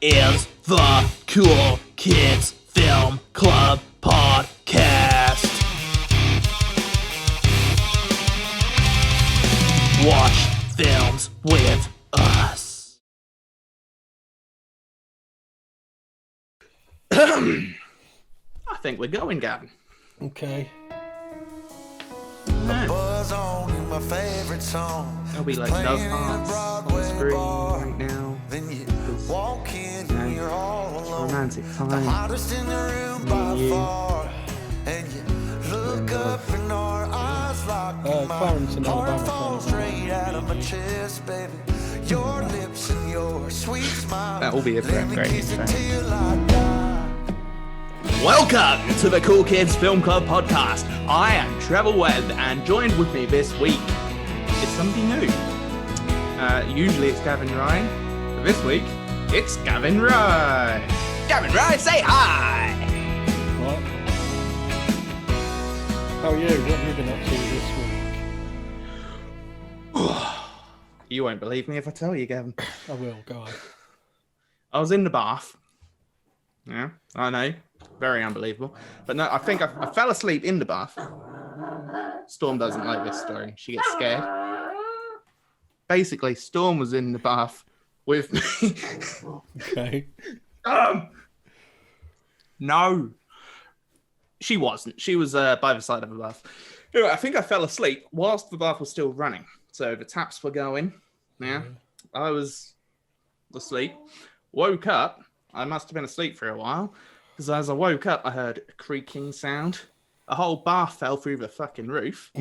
is the Cool Kids Film Club Podcast. Watch films with us. I think we're going, Gavin. Okay. Yeah. Buzz on in my favorite song. There'll be like love hearts on the screen right now. Then you walk in and you're all alone. Romantic The time. hottest in the room Me by and you. far. And you look up and our eyes lock Clarence mine. and Heart Alabama falls kind of straight out of my chest, baby. Your lips and your sweet smile. That will be a Let me great kiss it intro. till I die. Welcome to the Cool Kids Film Club Podcast. I am Trevor Webb, and joined with me this week is somebody new. Usually it's Gavin Ryan, but this week it's Gavin Ryan. Gavin Ryan, say hi! What? How are you? What have you been up to this week? You won't believe me if I tell you, Gavin. I will, go on. I was in the bath. Yeah, I know. Very unbelievable. But no, I think I fell asleep in the bath. Storm doesn't like this story. She gets scared. Basically, Storm was in the bath with me. Okay. No. She wasn't. She was by the side of the bath. Anyway, I think I fell asleep whilst the bath was still running. So the taps were going. Yeah. I was asleep. Woke up. I must have been asleep for a while. Because as I woke up, I heard a creaking sound. A whole bath fell through the fucking roof.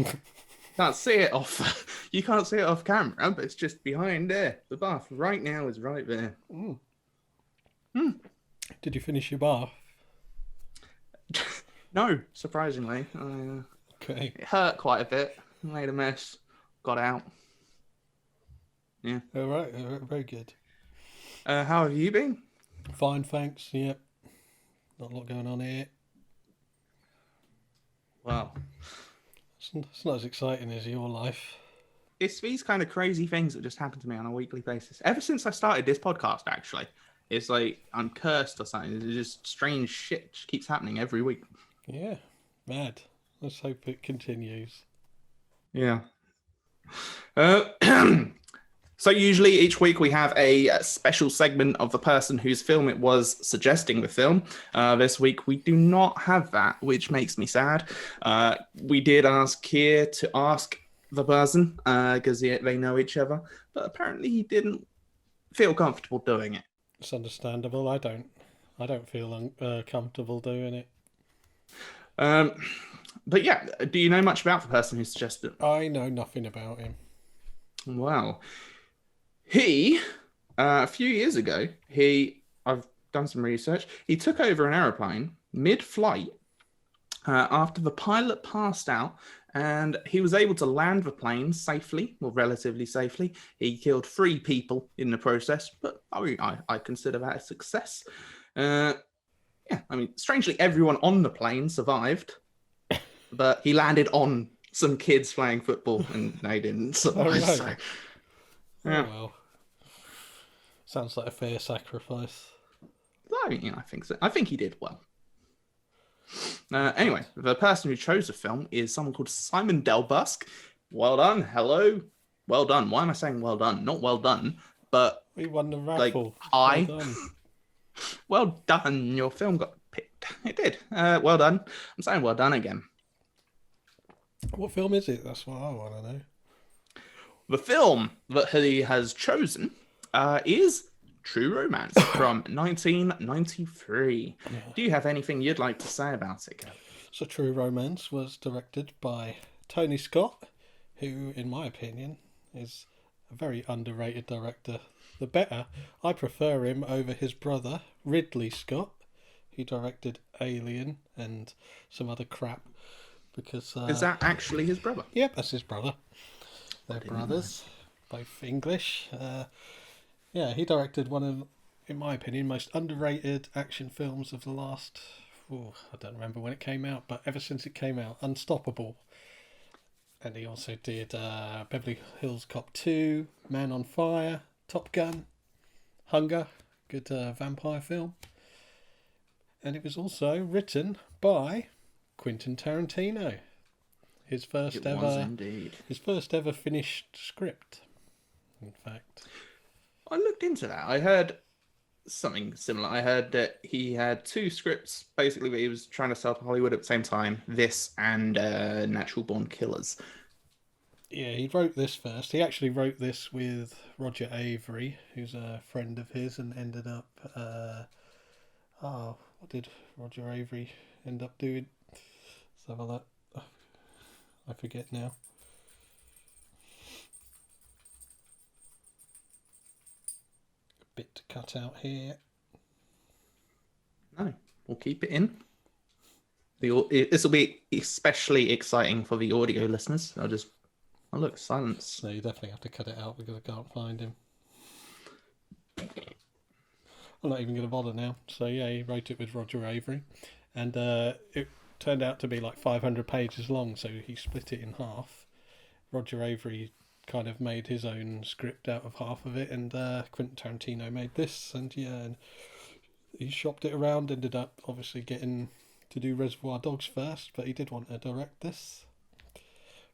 Can't see it off. You can't see it off camera, but it's just behind there. The bath right now is right there. Did you finish your bath? No, surprisingly. Okay. It hurt quite a bit. Made a mess. Got out. Yeah. All right. Very good. How have you been? Fine, thanks. Yep. Not a lot going on here. Well, It's not as exciting as your life. it's these kind of crazy things that just happen to me on a weekly basis. Ever since I started this podcast, actually, it's like I'm cursed or something. It's just strange shit just keeps happening every week. Yeah. Mad. Let's hope it continues. Yeah. So usually each week we have a special segment of the person whose film it was suggesting the film. This week we do not have that, which makes me sad. We did ask Keir to ask the person because they know each other, but apparently he didn't feel comfortable doing it. It's understandable. I don't feel comfortable doing it. But yeah, do you know much about the person who suggested it? I know nothing about him. Well, he, a few years ago, I've done some research, he took over an aeroplane mid-flight after the pilot passed out, and he was able to land the plane safely, or relatively safely. He killed 3 people in the process, but I consider that a success. Yeah, I mean, strangely, everyone on the plane survived, but he landed on some kids playing football, and they didn't survive. right. So, yeah. Oh, well. Sounds like a fair sacrifice. I mean, I think so. I think he did well. Anyway, the person who chose the film is someone called Simon Delbosc. Well done. Hello. Well done. Why am I saying well done? Not well done, but We won the like, raffle. hi. Well done. Well done. Your film got picked. It did. Well done. I'm saying well done again. What film is it? That's what I want to know. The film that he has chosen is True Romance from 1993. Yeah. Do you have anything you'd like to say about it, Gavin? So True Romance was directed by Tony Scott, who, in my opinion, is a very underrated director. I prefer him over his brother, Ridley Scott, who directed Alien and some other crap. Because Is that actually his brother? Yep, that's his brother. They're brothers, both English. Yeah, he directed one of, in my opinion, most underrated action films of the last, I don't remember when it came out, but ever since it came out, Unstoppable. And he also did Beverly Hills Cop 2, Man on Fire, Top Gun, Hunger, Good vampire film. And it was also written by Quentin Tarantino. His first It was indeed. His first ever finished script, in fact. I looked into that. I heard something similar. I heard that he had 2 scripts, basically, that he was trying to sell to Hollywood at the same time. This and Natural Born Killers. Yeah, he wrote this first. He actually wrote this with Roger Avery, who's a friend of his, and ended up... what did Roger Avery end up doing? Let's have a look. I forget now. A bit to cut out here. No, we'll keep it in. This will be especially exciting for the audio listeners. Oh, look, silence. So you definitely have to cut it out because I can't find him. I'm not even going to bother now. So yeah, he wrote it with Roger Avery, and it turned out to be like 500 pages long. So he split it in half. Roger Avery kind of made his own script out of half of it, and Quentin Tarantino made this, and he shopped it around. Ended up obviously getting to do Reservoir Dogs first, but he did want to direct this.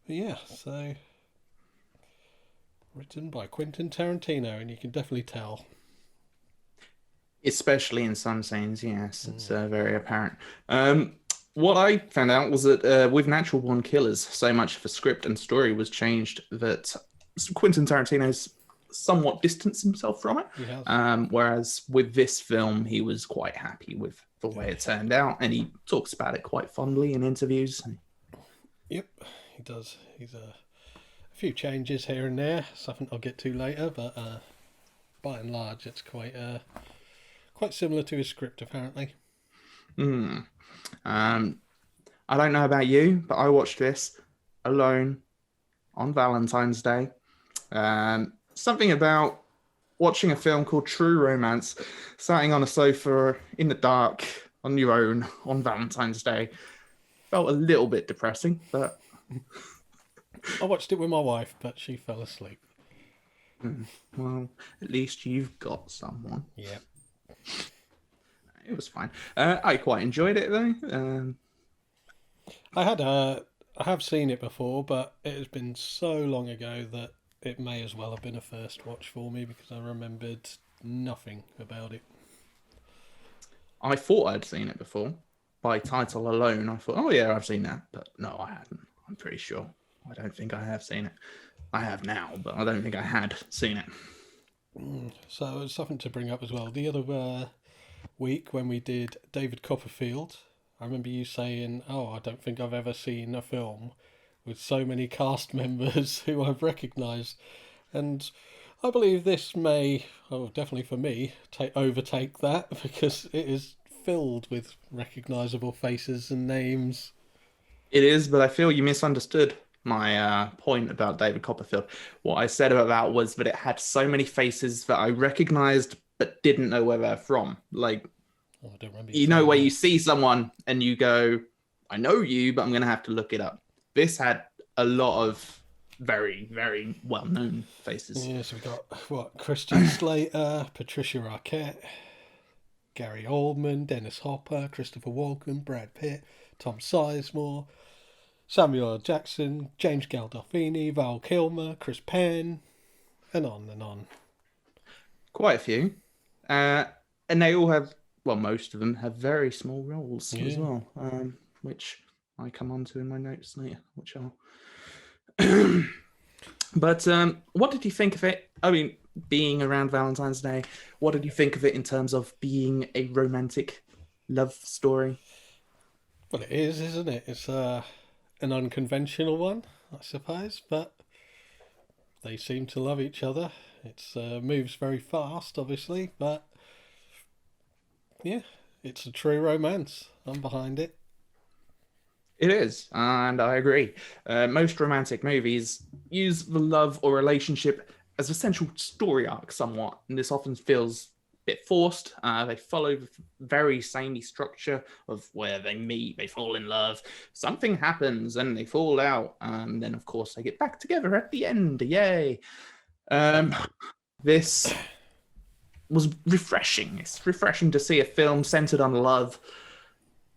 But yeah, so written by Quentin Tarantino, and you can definitely tell. Especially in some scenes, yes, it's very apparent. What I found out was that with Natural Born Killers, so much of the script and story was changed that Quentin Tarantino's somewhat distanced himself from it. Whereas with this film, he was quite happy with the way it turned out, and he talks about it quite fondly in interviews. Yep, he does. He's a few changes here and there, something I'll get to later, but by and large, it's quite similar to his script, apparently. I don't know about you, but I watched this alone on Valentine's Day. Something about watching a film called True Romance, sitting on a sofa in the dark on your own on Valentine's Day, felt a little bit depressing, but... I watched it with my wife, but she fell asleep. Well, at least you've got someone. Yeah. It was fine. I quite enjoyed it though. I have seen it before, but it has been so long ago that it may as well have been a first watch for me because I remembered nothing about it. I thought I'd seen it before. By title alone, I thought, oh yeah, I've seen that. But no, I hadn't. I'm pretty sure. I don't think I have seen it. I have now, but I don't think I had seen it. So it's something to bring up as well. The other week when we did David Copperfield, I remember you saying, I don't think I've ever seen a film with so many cast members who I've recognised. And I believe this may, definitely for me, overtake that because it is filled with recognisable faces and names. It is, but I feel you misunderstood my point about David Copperfield. What I said about that was that it had so many faces that I recognised but didn't know where they're from. Like, I don't remember where you see someone and you go, I know you, but I'm going to have to look it up. This had a lot of very, very well-known faces. Yeah, so we've got, Christian Slater, Patricia Arquette, Gary Oldman, Dennis Hopper, Christopher Walken, Brad Pitt, Tom Sizemore, Samuel L. Jackson, James Gandolfini, Val Kilmer, Chris Penn, and on and on. Quite a few. And they all have, most of them have very small roles as well, which I come on to in my notes later, which I'll... But what did you think of it? I mean, being around Valentine's Day, what did you think of it in terms of being a romantic love story? Well, it is, isn't it? It's an unconventional one, I suppose, but they seem to love each other. It moves very fast, obviously, but yeah, it's a true romance. I'm behind it. It is, and I agree. Most romantic movies use the love or relationship as a central story arc somewhat, and this often feels a bit forced. They follow the very samey structure of where they meet, they fall in love, something happens, and they fall out, and then of course they get back together at the end. Yay! This was refreshing. It's refreshing to see a film centered on love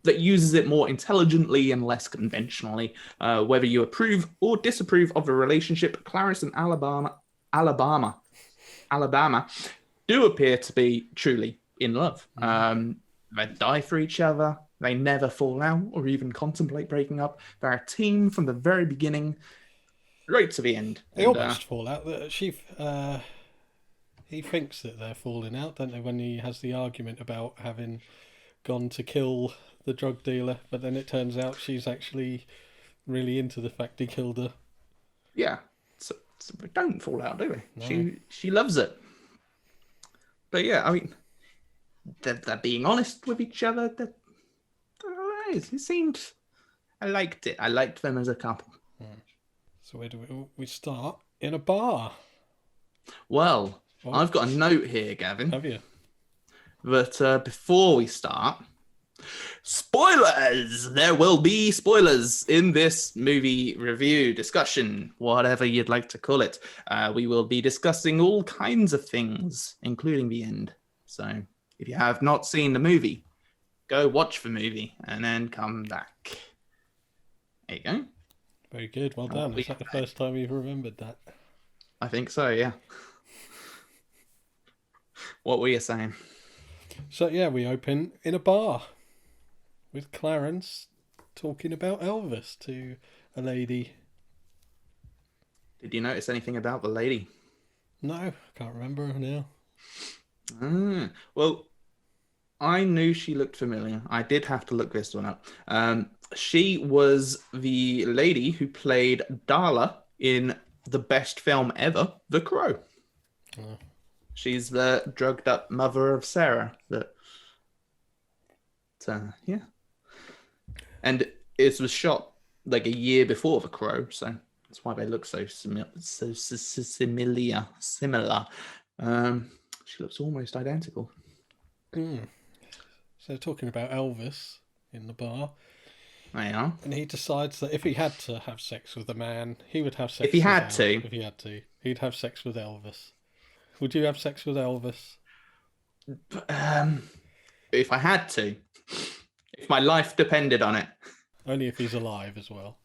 that uses it more intelligently and less conventionally. Whether you approve or disapprove of the relationship, Clarence and Alabama do appear to be truly in love. They die for each other. They never fall out or even contemplate breaking up. They're a team from the very beginning, right to the end. They almost fall out. He thinks that they're falling out, don't they, when he has the argument about having gone to kill the drug dealer, but then it turns out she's actually really into the fact he killed her. Yeah, so they don't fall out, do they? No. She loves it. But yeah, I mean, they're being honest with each other. It seemed... I liked it. I liked them as a couple. So where do we start? In a bar. Well, I've got a note here, Gavin. Have you? But before we start, spoilers! There will be spoilers in this movie review, discussion, whatever you'd like to call it. We will be discussing all kinds of things, including the end. So if you have not seen the movie, go watch the movie and then come back. There you go. Very good. Well done. Is that the first time you've remembered that? I think so, yeah. What were you saying? So, yeah, we open in a bar with Clarence talking about Elvis to a lady. Did you notice anything about the lady? No, I can't remember her now. Well, I knew she looked familiar. I did have to look this one up. She was the lady who played Darla in the best film ever, The Crow. Oh. She's the drugged up mother of Sarah. Yeah. And it was shot like a year before The Crow, so that's why they look so similar. She looks almost identical. So talking about Elvis in the bar. They are. And he decides that if he had to have sex with a man, he would have sex If he had to. If he had to. He'd have sex with Elvis. Would you have sex with Elvis? If I had to. If my life depended on it. Only if he's alive as well.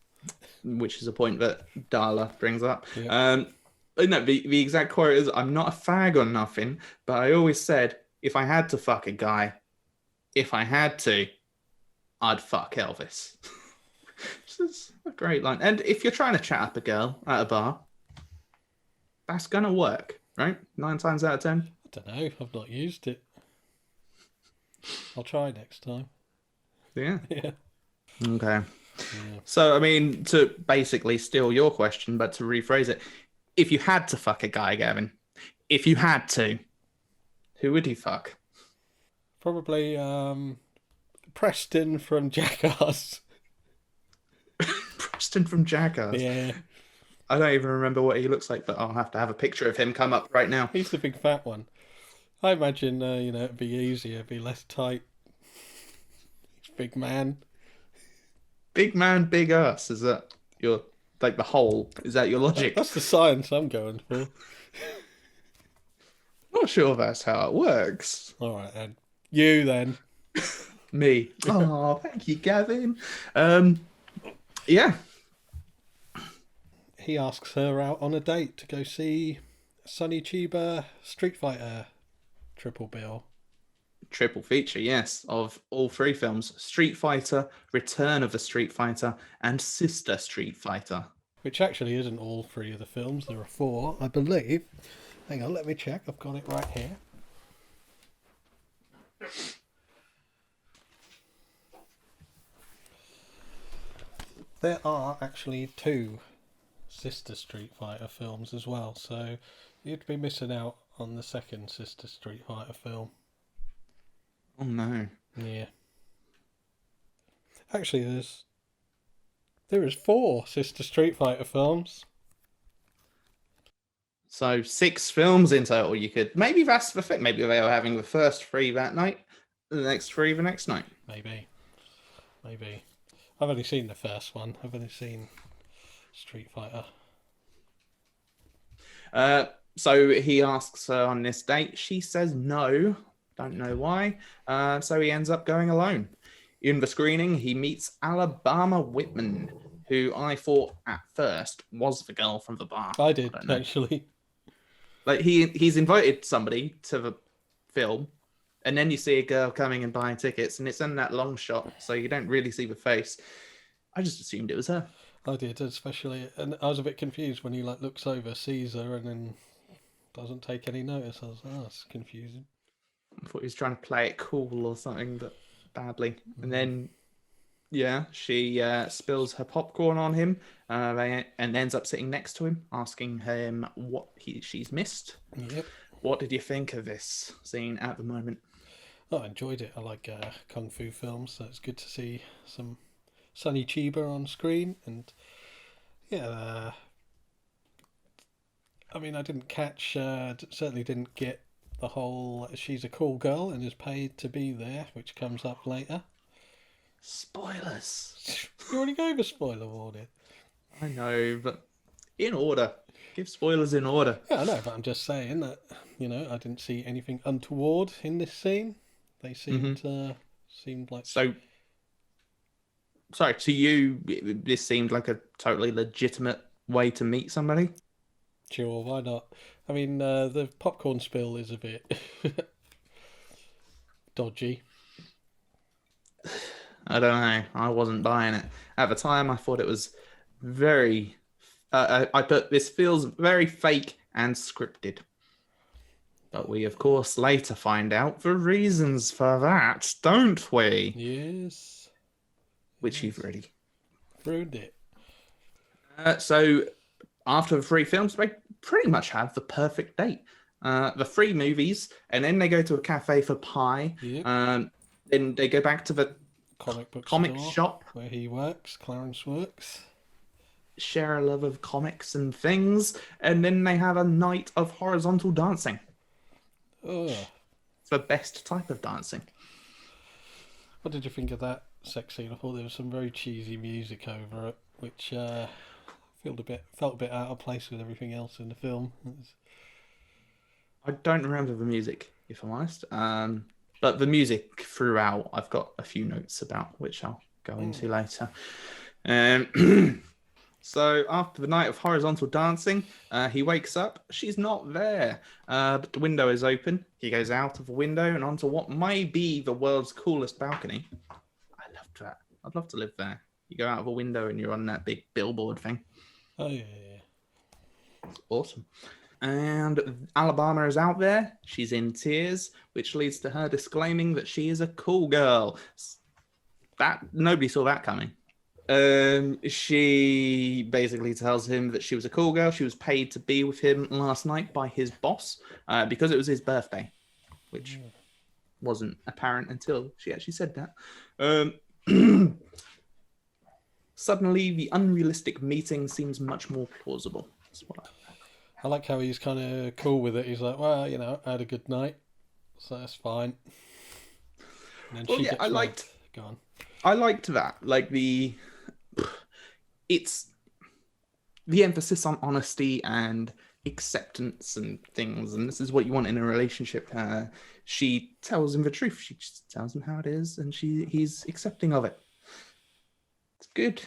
Which is a point that Darla brings up. Yeah. No, the exact quote is, I'm not a fag or nothing, but I always said, if I had to fuck a guy, if I had to, I'd fuck Elvis. It's a great line. And if you're trying to chat up a girl at a bar, that's going to work, right? 9 times out of 10. I don't know. I've not used it. I'll try next time. Yeah. Yeah. Okay. Yeah. So, I mean, to basically steal your question, but to rephrase it, if you had to fuck a guy, Gavin, if you had to, who would you fuck? Probably Preston from Jackass. Preston from Jackass? Yeah. I don't even remember what he looks like, but I'll have to have a picture of him come up right now. He's the big fat one. I imagine, it'd be easier, it'd be less tight. Big man. Big man, big ass. Is that your, like, the whole? Is that your logic? That's the science I'm going for. Not sure that's how it works. All right, then. You, then. Me. Oh, thank you, Gavin. Yeah. He asks her out on a date to go see Sonny Chiba Street Fighter triple bill. Triple feature, yes, of all 3 films. Street Fighter, Return of the Street Fighter, and Sister Street Fighter. Which actually isn't all 3 of the films. There are 4, I believe. Hang on, let me check. I've got it right here. There are actually 2 Sister Street Fighter films as well, so you'd be missing out on the second Sister Street Fighter film. Oh no. Yeah. Actually, there is 4 Sister Street Fighter films. So 6 films in total. You could, maybe that's the thing. Maybe they were having the first 3 that night, the next 3 the next night. Maybe. I've only seen the first one. I've only seen Street Fighter. So he asks her on this date. She says no. Don't know why. So he ends up going alone. In the screening, he meets Alabama Whitman, who I thought at first was the girl from the bar. I did, don't know. actually. Like he's invited somebody to the film, and then you see a girl coming and buying tickets, and it's in that long shot, so you don't really see the face. I just assumed it was her. I did, especially, and I was a bit confused when he looks over, sees her, and then doesn't take any notice. I was like, oh, that's confusing. I thought he was trying to play it cool or something, but badly. And then, yeah, she spills her popcorn on him, and ends up sitting next to him, asking him what she's missed. Yep. What did you think of this scene at the moment? Oh, I enjoyed it. I like kung fu films, so it's good to see some Sonny Chiba on screen, and yeah, I mean, I didn't catch, certainly didn't get the whole she's a cool girl and is paid to be there, which comes up later. Spoilers. You already gave a spoiler warning. I know, but in order. Give spoilers in order. Yeah, I know, but I'm just saying that, I didn't see anything untoward in this scene. They seemed like... So, sorry, to you, this seemed like a totally legitimate way to meet somebody? Sure, why not? I mean, the popcorn spill is a bit dodgy. I don't know. I wasn't buying it. At the time, I thought it was very... I put, this feels very fake and scripted. But we, of course, later find out the reasons for that, don't we? Yes. Which you've already ruined it. So, after the 3 films, they pretty much have the perfect date. The 3 movies, and then they go to a cafe for pie. Yep. Then they go back to the comic shop where he works, Clarence works. Share a love of comics and things, and then they have a night of horizontal dancing. Ugh. It's the best type of dancing. What did you think of that sex scene? I thought there was some very cheesy music over it, which felt a bit out of place with everything else in the film. I don't remember the music, if I'm honest. But the music throughout, I've got a few notes about, which I'll go into later. So after the night of horizontal dancing, he wakes up. She's not there, but the window is open. He goes out of the window and onto what may be the world's coolest balcony. I loved that. I'd love to live there. You go out of a window and you're on that big billboard thing. Oh, yeah. It's awesome. And Alabama is out there. She's in tears, which leads to her disclaiming that she is a cool girl. Nobody saw that coming. She basically tells him that she was a cool girl. She was paid to be with him last night by his boss because it was his birthday, which wasn't apparent until she actually said that. Suddenly, the unrealistic meeting seems much more plausible. That's what I like how he's kind of cool with it. He's like, well, I had a good night, so that's fine. And then I liked that. Like it's the emphasis on honesty and acceptance and things, and this is what you want in a relationship. She tells him the truth. She just tells him how it is, and he's accepting of it. It's good.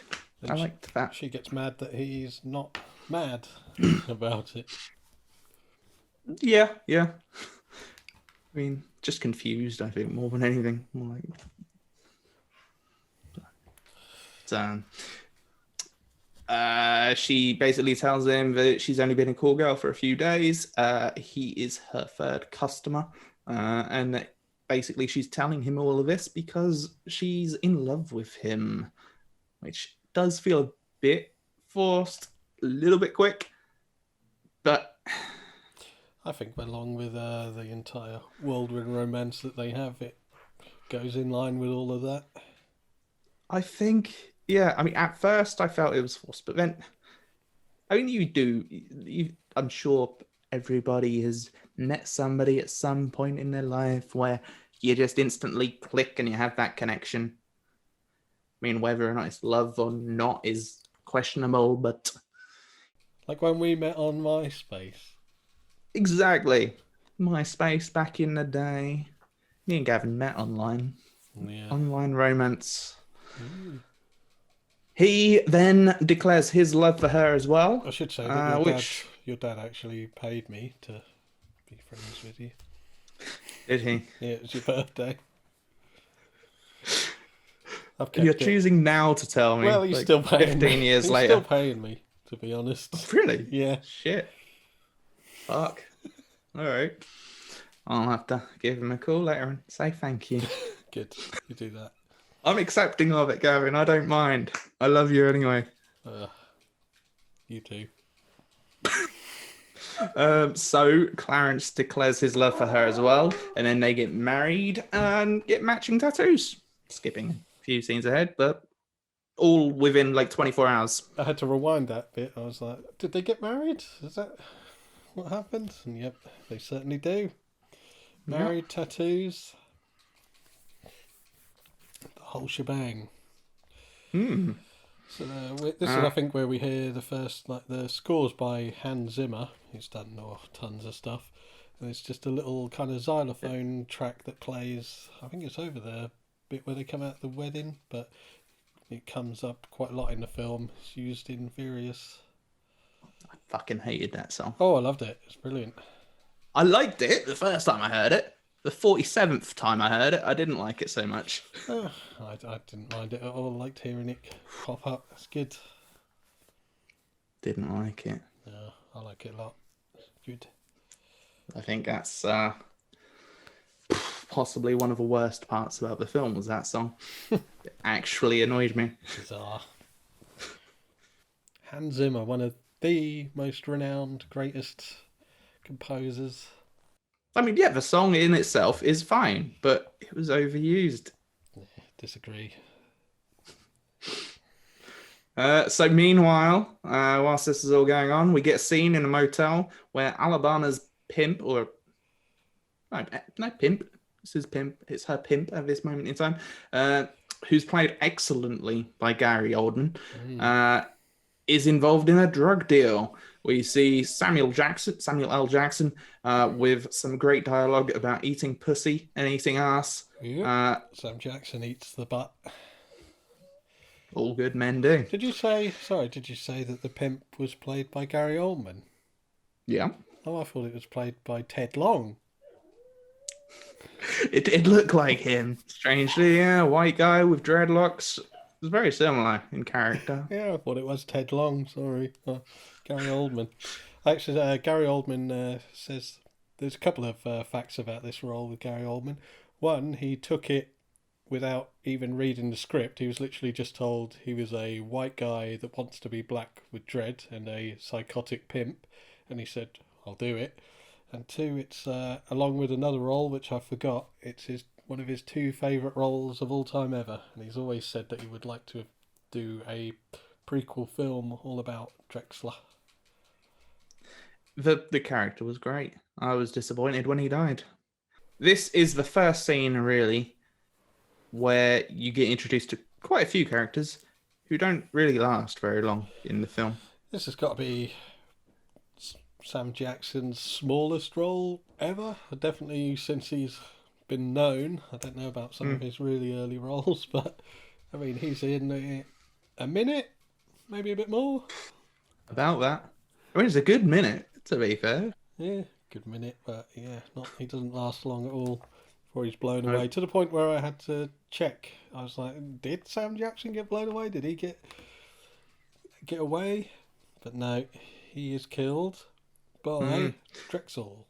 I liked that. She gets mad that he's not mad about it. Yeah. I mean, just confused, I think, more than anything. More like... she basically tells him that she's only been a cool girl for a few days. He is her 3rd customer. And that basically she's telling him all of this because she's in love with him, which does feel a bit forced, a little bit quick. But I think along with the entire whirlwind romance that they have, it goes in line with all of that. I think, yeah. I mean, at first I felt it was forced, but then, I mean, I'm sure everybody has met somebody at some point in their life where you just instantly click and you have that connection. I mean, whether or not it's love or not is questionable, but... Like when we met on MySpace. Exactly. MySpace back in the day. Me and Gavin met online. Yeah. Online romance. He then declares his love for her as well. I should say that which your dad actually paid me to be friends with you. did he? Yeah, it was your birthday. I've kept You're it. choosing now to tell me. Well, he's like, still paying 15 me. years He's later. still paying me, to be honest. Really? Yeah. Shit. Fuck. All right. I'll have to give him a call later and say thank you. Good. You do that. I'm accepting of it, Gavin. I don't mind. I love you anyway. You too. So Clarence declares his love for her as well, and then they get married and get matching tattoos. Skipping a few scenes ahead, but all within like 24 hours. I had to rewind that bit. I was like, did they get married? Is that what happened? And yep, they certainly do. Married, tattoos, the whole shebang. So this is, I think, where we hear the first, like, the scores by Hans Zimmer, who's done tons of stuff. And it's just a little kind of xylophone track that plays. I think it's over the bit where they come out the wedding, but it comes up quite a lot in the film. It's used in various. I fucking hated that song. Oh, I loved it. It's brilliant. I liked it the first time I heard it. The 47th time I heard it, I didn't like it so much. I didn't mind it at all. I liked hearing it pop up. It's good. Didn't like it. Yeah, I like it a lot. It's good. I think that's possibly one of the worst parts about the film was that song. It actually annoyed me. Bizarre. Hans Zimmer, one of the most renowned, greatest composers. I mean, yeah, the song in itself is fine, but it was overused. Disagree. So meanwhile, whilst this is all going on, we get a scene in a motel where Alabama's pimp, or no pimp, this is pimp, it's her pimp at this moment in time, who's played excellently by Gary Oldman, is involved in a drug deal. We see Samuel L. Jackson, with some great dialogue about eating pussy and eating ass. Yep. Sam Jackson eats the butt. All good men do. Did you say that the pimp was played by Gary Oldman? Yeah. Oh, I thought it was played by Ted Long. It did look like him. Strangely, yeah. White guy with dreadlocks. It was very similar in character. Yeah, I thought it was Ted Long. Sorry. Gary Oldman. Actually, Gary Oldman says there's a couple of facts about this role with Gary Oldman. One, he took it without even reading the script. He was literally just told he was a white guy that wants to be black with dread and a psychotic pimp, and he said, I'll do it. And two, it's along with another role which I forgot. It's one of his two favourite roles of all time ever, and he's always said that he would like to do a prequel film all about Drexler. The character was great. I was disappointed when he died. This is the first scene, really, where you get introduced to quite a few characters who don't really last very long in the film. This has got to be Sam Jackson's smallest role ever. Definitely since he's been known. I don't know about some of his really early roles, but I mean, he's in a minute, maybe a bit more. About that. I mean, it's a good minute, to be fair. Yeah, good minute, but yeah, he doesn't last long at all before he's blown away. To the point where I had to check. I was like, did Sam Jackson get blown away? Did he get away? But no, he is killed by Drexel.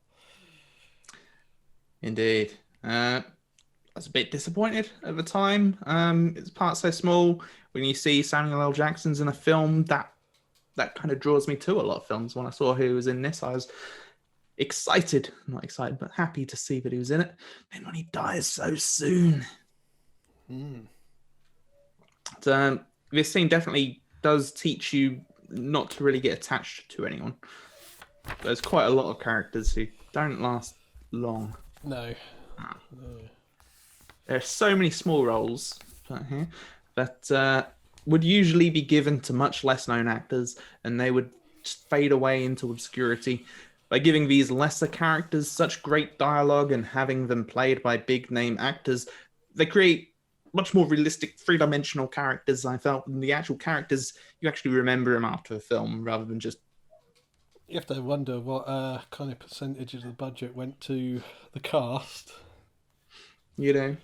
Indeed. I was a bit disappointed at the time. It's part so small. When you see Samuel L. Jackson's in a film, that kind of draws me to a lot of films. When I saw who was in this, I was not excited, but happy to see that he was in it. Then when he dies so soon. This scene definitely does teach you not to really get attached to anyone. There's quite a lot of characters who don't last long. No. There are so many small roles that would usually be given to much less known actors, and they would just fade away into obscurity. by giving these lesser characters such great dialogue and having them played by big name actors, they create much more realistic, three-dimensional characters, I felt, than the actual characters. You actually remember them after the film rather than just... You have to wonder what kind of percentage of the budget went to the cast. You know?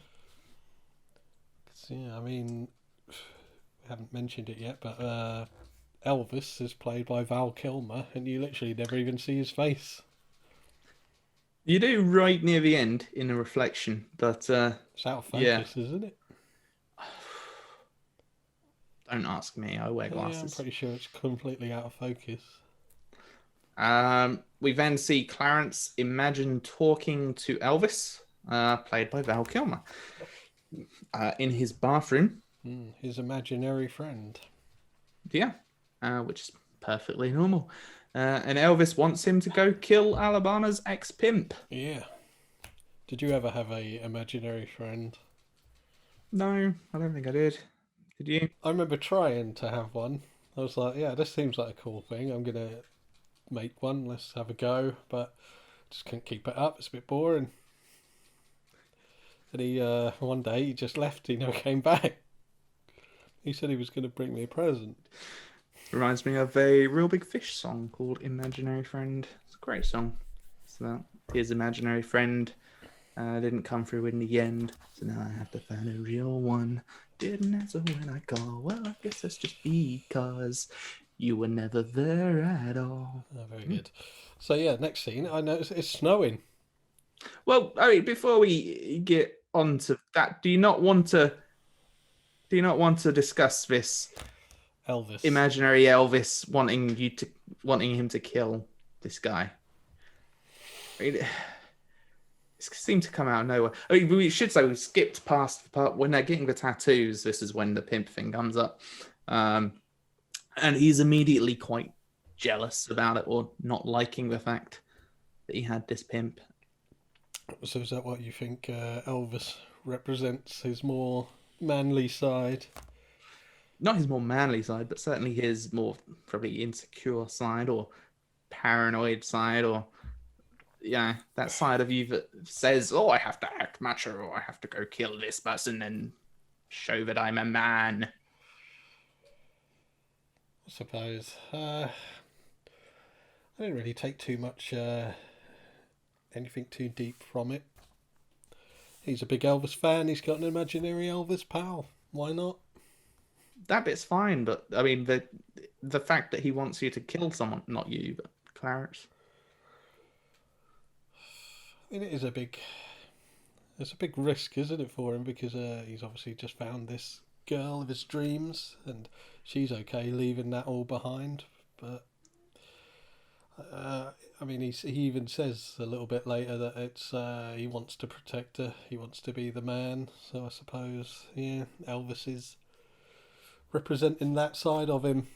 Yeah, I mean, we haven't mentioned it yet, but Elvis is played by Val Kilmer, and you literally never even see his face. You do right near the end in a reflection, but... It's out of focus, isn't it? Don't ask me, I wear glasses. Yeah, I'm pretty sure it's completely out of focus. We then see Clarence imagine talking to Elvis, played by Val Kilmer, in his bathroom. His imaginary friend. Yeah, which is perfectly normal. And Elvis wants him to go kill Alabama's ex-pimp. Yeah. Did you ever have a imaginary friend? No, I don't think I did. Did you? I remember trying to have one. I was like, yeah, this seems like a cool thing. I'm going to make one. Let's have a go. But just couldn't keep it up. It's a bit boring. And he, one day, he just left. He never came back. He said he was going to bring me a present. Reminds me of a Real Big Fish song called Imaginary Friend. It's a great song. So his imaginary friend didn't come through in the end. So now I have to find a real one. Didn't answer when I call. Well, I guess that's just because you were never there at all. Oh, very good. So yeah, next scene, I noticed it's snowing. Well, I mean, before we get on to that, do you not want to discuss this Elvis. imaginary Elvis wanting him to kill this guy? I mean, it seemed to come out of nowhere. I mean, we should say we skipped past the part when they're getting the tattoos. This is when the pimp thing comes up. And he's immediately quite jealous about it, or not liking the fact that he had this pimp. So is that what you think Elvis represents, his more manly side? Not his more manly side, but certainly his more probably insecure side, or paranoid side, or that side of you that says, oh, I have to act macho, or I have to go kill this person and show that I'm a man. I suppose. I didn't really take too much, anything too deep from it. He's a big Elvis fan. He's got an imaginary Elvis pal. Why not? That bit's fine, but I mean the fact that he wants you to kill someone, not you, but Clarence. I mean, it's a big risk, isn't it, for him? Because he's obviously just found this girl of his dreams, and she's okay leaving that all behind. But I mean, he even says a little bit later that it's he wants to protect her. He wants to be the man. So I suppose, yeah, Elvis is representing that side of him.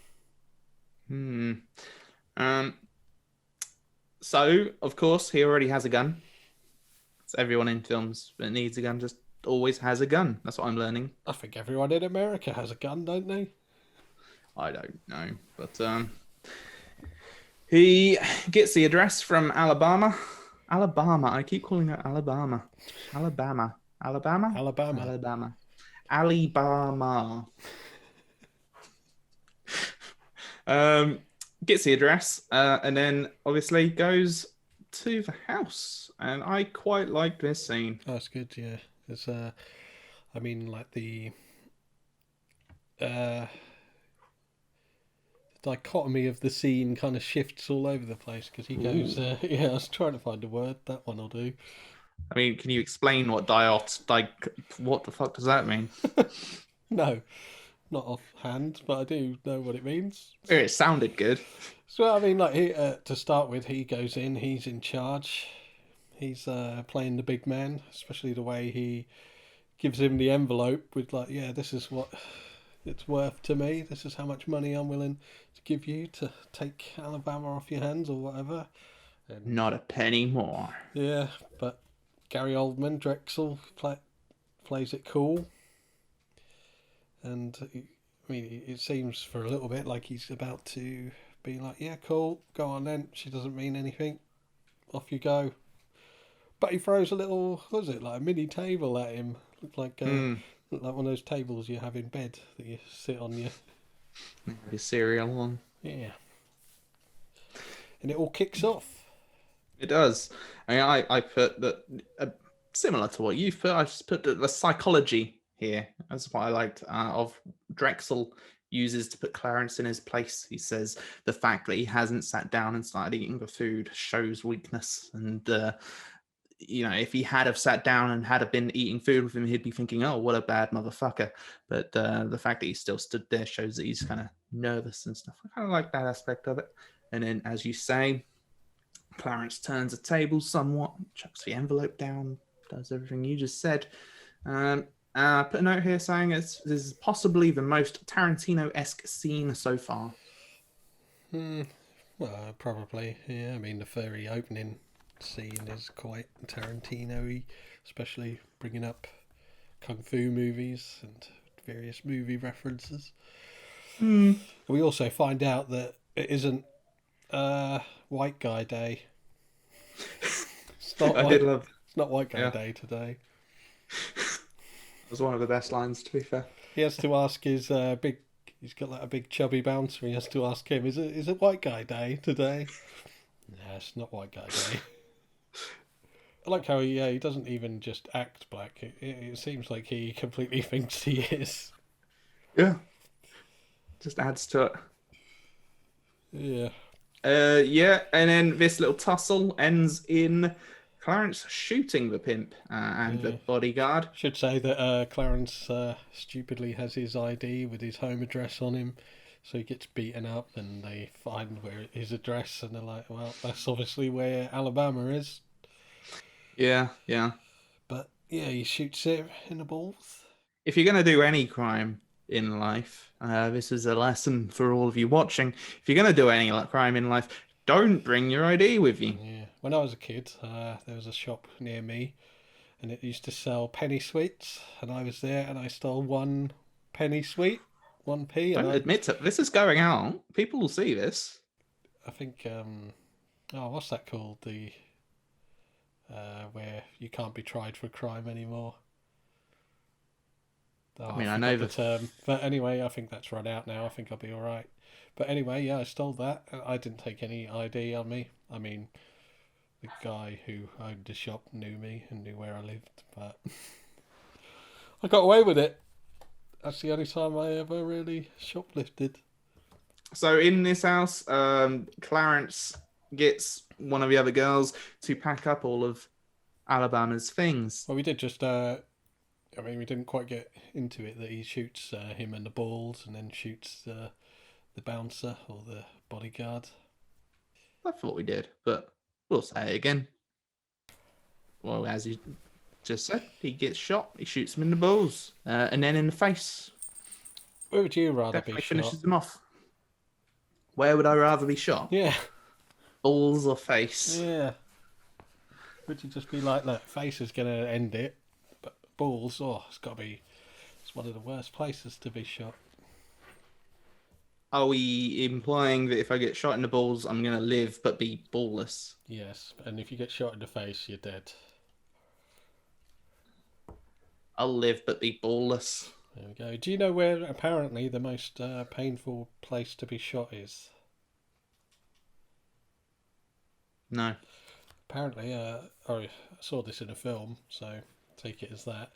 So of course he already has a gun. So everyone in films that needs a gun just always has a gun. That's what I'm learning. I think everyone in America has a gun, don't they? I don't know, but he gets the address from Alabama. I keep calling it Alabama. Alabama. Gets the address, and then obviously goes to the house, and I quite liked this scene. Oh, it's good, yeah. It's I mean, like the dichotomy of the scene kind of shifts all over the place, because he goes, I was trying to find a word. That one will do. I mean, can you explain what what the fuck does that mean? No, not offhand, but I do know what it means. It sounded good. So I mean, like to start with, he goes in. He's in charge. He's playing the big man, especially the way he gives him the envelope with like, yeah, this is what it's worth to me. This is how much money I'm willing to give you to take Alabama off your hands or whatever. And, not a penny more. Yeah, but Gary Oldman, Drexel, plays it cool. And I mean, it seems for a little bit like he's about to be like, yeah, cool, go on then. She doesn't mean anything. off you go. But he throws a little, what is it, like a mini table at him. Looked like one of those tables you have in bed that you sit on your cereal on. Yeah. And it all kicks off. It does. I mean, I put that similar to what you've put. I just put the psychology here. That's what I liked of Drexel uses to put Clarence in his place. He says the fact that he hasn't sat down and started eating the food shows weakness. And, if he had have sat down and had have been eating food with him, he'd be thinking, oh, what a bad motherfucker. But the fact that he still stood there shows that he's kind of nervous and stuff. I kind of like that aspect of it. And then, as you say, Clarence turns the table somewhat, chucks the envelope down, does everything you just said. Put a note here saying this is possibly the most Tarantino-esque scene so far. Well, probably, yeah. I mean, the very opening scene is quite Tarantino-y, especially bringing up kung fu movies and various movie references. We also find out that it isn't White Guy Day. It's not White Guy Day today. It was one of the best lines, to be fair. He has to ask his he's got like a big chubby bouncer. He has to ask him, is it White Guy Day today? No, it's not White Guy Day. I like how he doesn't even just act black. It seems like he completely thinks he is. Yeah. Just adds to it. Yeah. And then this little tussle ends in Clarence shooting the pimp and the bodyguard. Should say that Clarence stupidly has his ID with his home address on him, so he gets beaten up and they find where his address and they're like, well, that's obviously where Alabama is. Yeah. But yeah, he shoots it in the balls. If you're going to do any crime in life, this is a lesson for all of you watching. If you're going to do any crime in life, don't bring your ID with you. Yeah. When I was a kid, there was a shop near me and it used to sell penny sweets, and I was there and I stole 1 penny sweet, 1p. Don't admit it. This is going out. People will see this. I think, what's that called? The where you can't be tried for a crime anymore. I know the term, but anyway, I think that's run out now. I think I'll be all right. But anyway, yeah, I stole that. I didn't take any ID on me. I mean, the guy who owned the shop knew me and knew where I lived, but I got away with it. That's the only time I ever really shoplifted. So in this house, Clarence gets one of the other girls to pack up all of Alabama's things. Well, we did just... we didn't quite get into it that he shoots him in the balls and then shoots the bouncer or the bodyguard. I thought we did, but we'll say it again. Well, as you just said, he gets shot, he shoots him in the balls, and then in the face. Where would you rather Definitely be shot? finishes him off. Where would I rather be shot? Yeah. Balls or face? Yeah. Would you just be like, look, face is going to end it, but balls, it's one of the worst places to be shot. Are we implying that if I get shot in the balls, I'm going to live but be ballless? Yes, and if you get shot in the face, you're dead. I'll live but be ballless. There we go. Do you know where apparently the most painful place to be shot is? No. Apparently, I saw this in a film, so take it as that.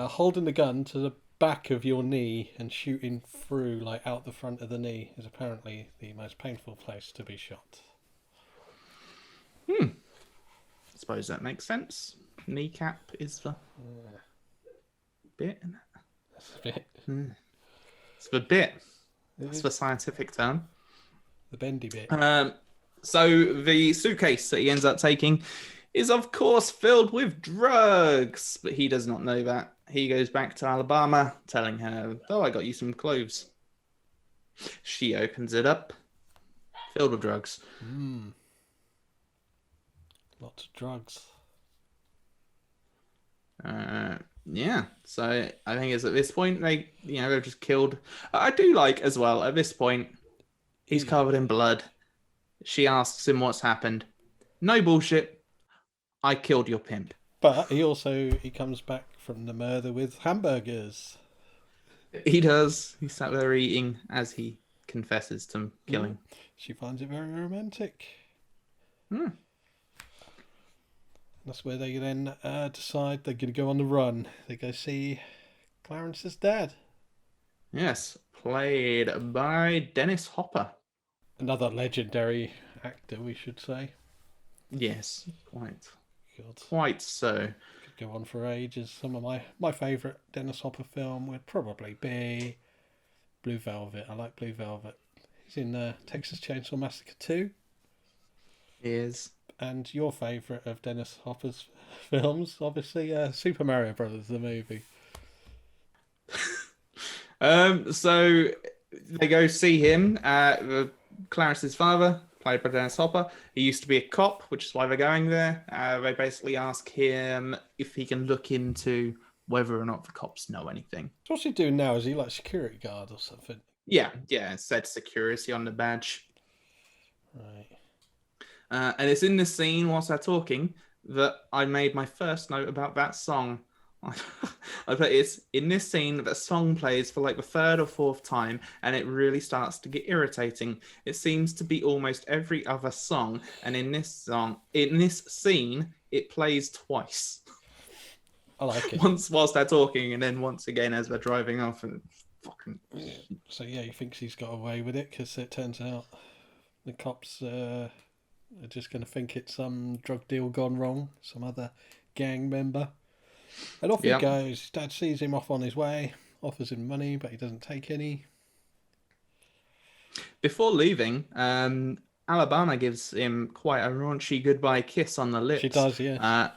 Holding the gun to the back of your knee and shooting through, like out the front of the knee, is apparently the most painful place to be shot. I suppose that makes sense. Kneecap is the bit, isn't it? That's a bit. It's the bit. That's the scientific term. The bendy bit. So the suitcase that he ends up taking is, of course, filled with drugs. But he does not know that. He goes back to Alabama, telling her, oh, I got you some clothes. She opens it up, filled with drugs. Lots of drugs. Yeah, so I think it's at this point, they've just killed. I do like, as well, at this point, he's covered in blood. She asks him what's happened. No bullshit. I killed your pimp. But he comes back from the murder with hamburgers. He does. He sat there eating as he confesses to killing. She finds it very romantic. Mm. That's where they then decide they're going to go on the run. They go see Clarence's dad. Yes, played by Dennis Hopper. Another legendary actor, we should say. Yes, quite. God. Quite so. Could go on for ages. Some of my favourite Dennis Hopper film would probably be Blue Velvet. I like Blue Velvet. He's in Texas Chainsaw Massacre 2. Is. And your favourite of Dennis Hopper's films, obviously, Super Mario Brothers, the movie. So they go see him. Clarence's father, played by Dennis Hopper. He used to be a cop, which is why they're going there. They basically ask him if he can look into whether or not the cops know anything. So what's he doing now? Is he like security guard or something? Yeah, it said security on the badge. Right. And it's in this scene whilst they're talking that I made my first note about that song. I put it's in this scene that song plays for like the third or fourth time, and it really starts to get irritating. It seems to be almost every other song, and in this scene, it plays twice. I like it. Once whilst they're talking, and then once again as they're driving off. And fucking. So yeah, he thinks he's got away with it because it turns out the cops are just going to think it's some drug deal gone wrong, some other gang member. And off he goes. His dad sees him off on his way, offers him money, but he doesn't take any. Before leaving, Alabama gives him quite a raunchy goodbye kiss on the lips. She does, yeah.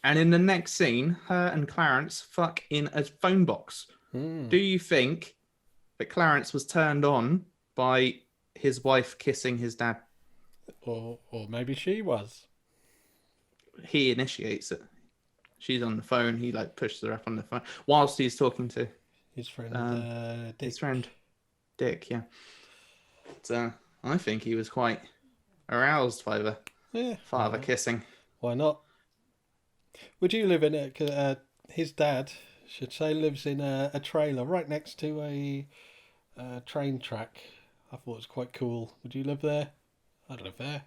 And in the next scene, her and Clarence fuck in a phone box. Do you think that Clarence was turned on by his wife kissing his dad? Or maybe she was. He initiates it. She's on the phone. He like pushes her up on the phone whilst he's talking to his friend Dick. His friend Dick, yeah. But, I think he was quite aroused by the father kissing. Why not? Would you live in it? His dad, should say, lives in a trailer right next to a train track. I thought it was quite cool. Would you live there? I'd live there.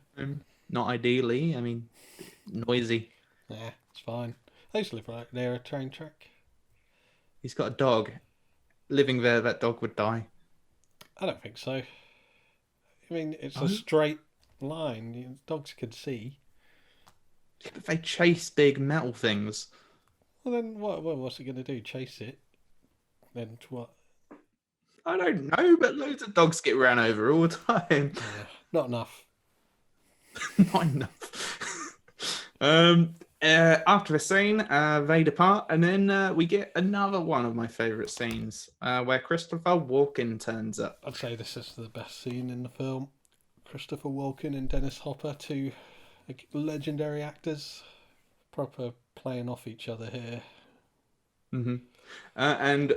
Not ideally. I mean, noisy. Yeah, it's fine. I used to live right near a train track. He's got a dog. Living there, that dog would die. I don't think so. I mean, it's a straight line. Dogs can see. Yeah, but they chase big metal things. Well, then what's it going to do? Chase it? Then what? I don't know, but loads of dogs get ran over all the time. Yeah, not enough. Not enough. After the scene, they depart, and then we get another one of my favourite scenes, where Christopher Walken turns up. I'd say this is the best scene in the film. Christopher Walken and Dennis Hopper, two legendary actors, proper playing off each other here. Mm-hmm. And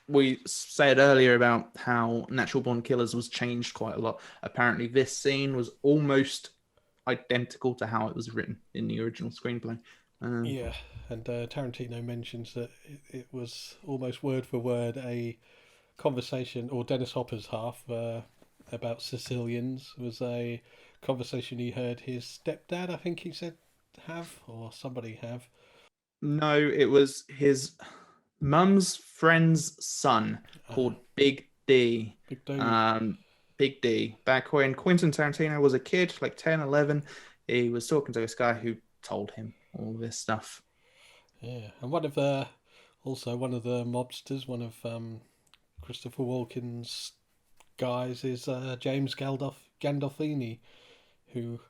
we said earlier about how Natural Born Killers was changed quite a lot. Apparently, this scene was almost identical to how it was written in the original screenplay. Yeah, and Tarantino mentions that it was almost word for word a conversation, or Dennis Hopper's half about Sicilians was a conversation he heard his stepdad, I think he said, have, or somebody have. No, it was his mum's friend's son called Big D. Big D. Big D. Back when Quentin Tarantino was a kid, like 10, 11, he was talking to this guy who told him all this stuff. Yeah, and one of the mobsters, one of Christopher Walken's guys is James Gandolfini, who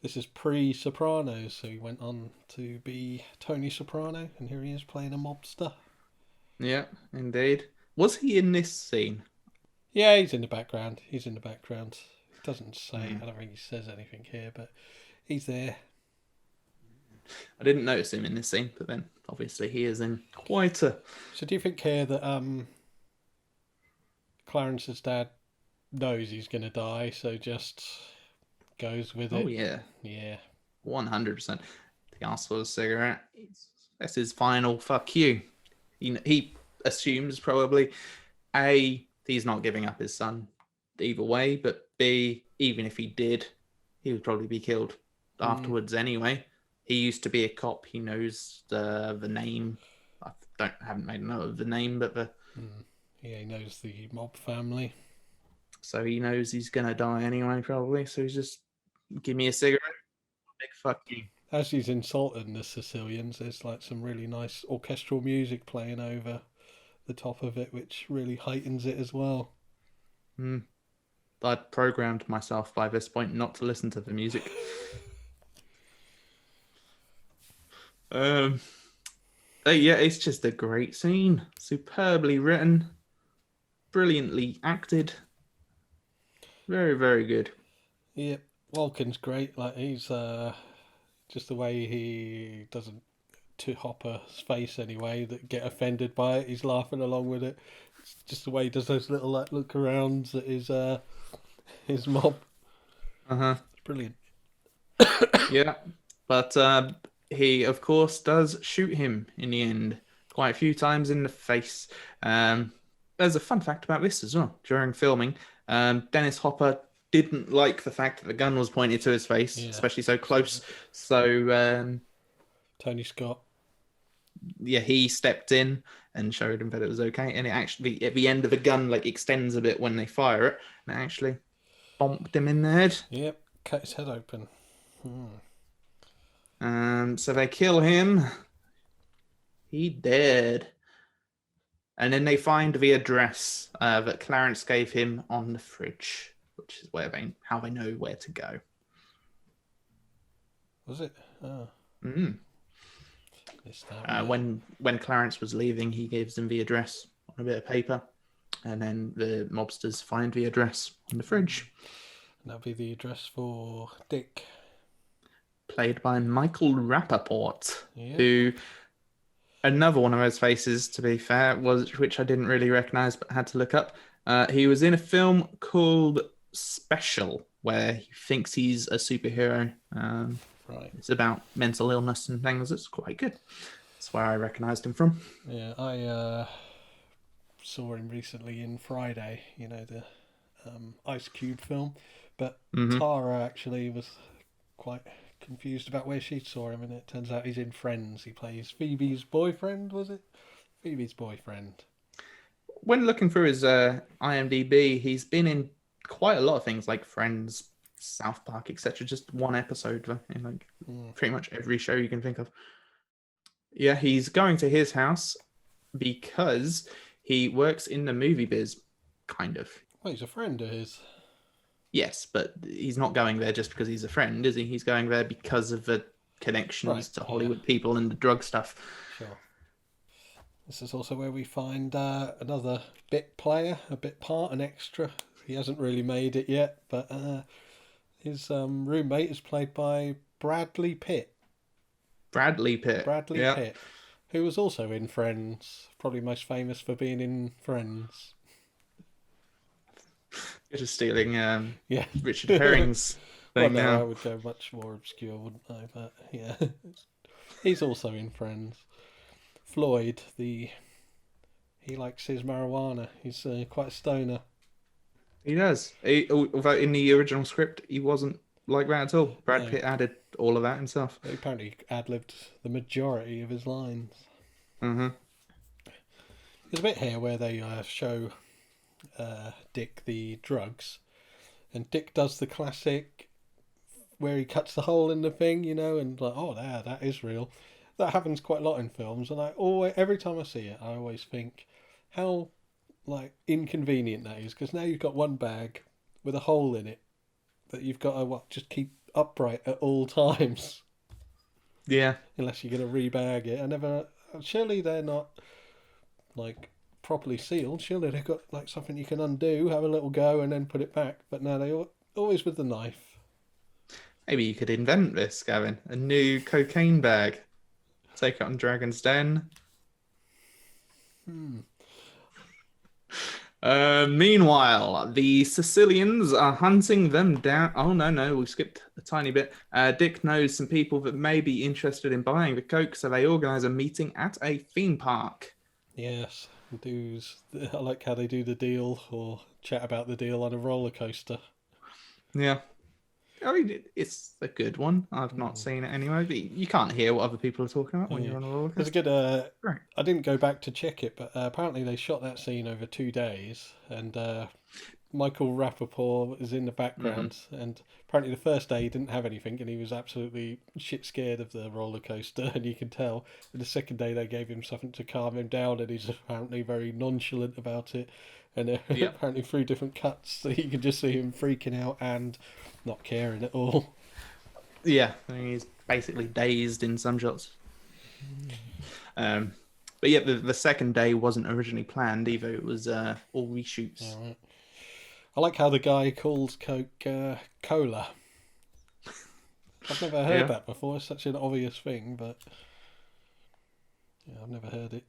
this is pre-Sopranos, so he went on to be Tony Soprano, and here he is playing a mobster. Yeah, indeed. Was he in this scene? Yeah, he's in the background. He doesn't say, I don't think he says anything here, but he's there. I didn't notice him in this scene, but then obviously he is in quite a... So do you think here that Clarence's dad knows he's going to die, so just goes with it? Oh, yeah. Yeah. 100%. He asks for a cigarette. That's his final fuck you. He assumes probably, A, he's not giving up his son either way, but B, even if he did, he would probably be killed afterwards anyway. He used to be a cop. He knows the name. I haven't made a note of the name, but he knows the mob family. So he knows he's gonna die anyway, probably. So he's just, give me a cigarette, big fuck you. As he's insulting the Sicilians, there's like some really nice orchestral music playing over the top of it, which really heightens it as well. I'd programmed myself by this point not to listen to the music. Yeah, it's just a great scene. Superbly written, brilliantly acted. Very, very good. Yeah, Walken's great. Like, he's just the way he doesn't to Hopper's face anyway, that get offended by it. He's laughing along with it. It's just the way he does those little like look arounds at his mob. It's brilliant. Yeah, but he of course does shoot him in the end quite a few times in the face. There's a fun fact about this as well. During filming, Dennis Hopper didn't like the fact that the gun was pointed to his face, especially so close. So Tony Scott, he stepped in and showed him that it was okay. And it actually, at the end of the gun, like extends a bit when they fire it, and it actually bonked him in the head. Yep, cut his head open. So they kill him. He dead. And then they find the address that Clarence gave him on the fridge, which is how they know where to go. Was it? Oh. When Clarence was leaving, he gives them the address on a bit of paper, and then the mobsters find the address on the fridge. And that'll be the address for Dick, played by Michael Rapaport, who, another one of those faces, to be fair, which I didn't really recognise but had to look up. He was in a film called Special, where he thinks he's a superhero. Right. It's about mental illness and things. It's quite good. That's where I recognised him from. Yeah, I saw him recently in Friday, the Ice Cube film. But Tara actually was quite confused about where she saw him, and it turns out he's in Friends. He plays Phoebe's boyfriend, was it? Phoebe's boyfriend. When looking through his IMDb, he's been in quite a lot of things like Friends, South Park, etc. Just one episode in pretty much every show you can think of. Yeah, he's going to his house because he works in the movie biz, kind of. Well, he's a friend of his. Yes, but he's not going there just because he's a friend, is he? He's going there because of the connections to Hollywood people and the drug stuff. Sure. This is also where we find another bit player, a bit part, an extra. He hasn't really made it yet, but his roommate is played by Bradley Pitt. Bradley Pitt, who was also in Friends, probably most famous for being in Friends. You're just stealing Richard Herring's thing now. I would go much more obscure, wouldn't I? But yeah, he's also in Friends. Floyd, he likes his marijuana. He's quite a stoner. He does. Although in the original script, he wasn't like that at all. Brad Pitt added all of that himself. He apparently ad-libbed the majority of his lines. There's a bit here where they show Dick the drugs, and Dick does the classic where he cuts the hole in the thing, and like, oh, that is real. That happens quite a lot in films, and every time I see it, I always think how inconvenient that is, because now you've got one bag with a hole in it that you've got to just keep upright at all times. Yeah. Unless you're going to rebag it. Surely they're not properly sealed. Surely they've got something you can undo, have a little go, and then put it back. But no, they always with the knife. Maybe you could invent this, Gavin. A new cocaine bag. Take it on Dragon's Den. Meanwhile, the Sicilians are hunting them down. Oh, no, we skipped a tiny bit. Dick knows some people that may be interested in buying the coke, so they organise a meeting at a theme park. Yes, I like how they do the deal or chat about the deal on a roller coaster. Yeah. I mean, it's a good one. I've not seen it anyway, but you can't hear what other people are talking about when you're on a roller It's coaster. a good. Right. I didn't go back to check it, but apparently they shot that scene over 2 days, and Michael Rapaport is in the background. And apparently the first day he didn't have anything, and he was absolutely shit scared of the roller coaster, and you can tell. And the second day they gave him something to calm him down, and he's apparently very nonchalant about it. And apparently through different cuts, so you can just see him freaking out and not caring at all. Yeah, I mean, he's basically dazed in some shots. But yeah, the second day wasn't originally planned either. It was all reshoots. All right. I like how the guy calls Coke cola. I've never heard that before. It's such an obvious thing, but yeah, I've never heard it.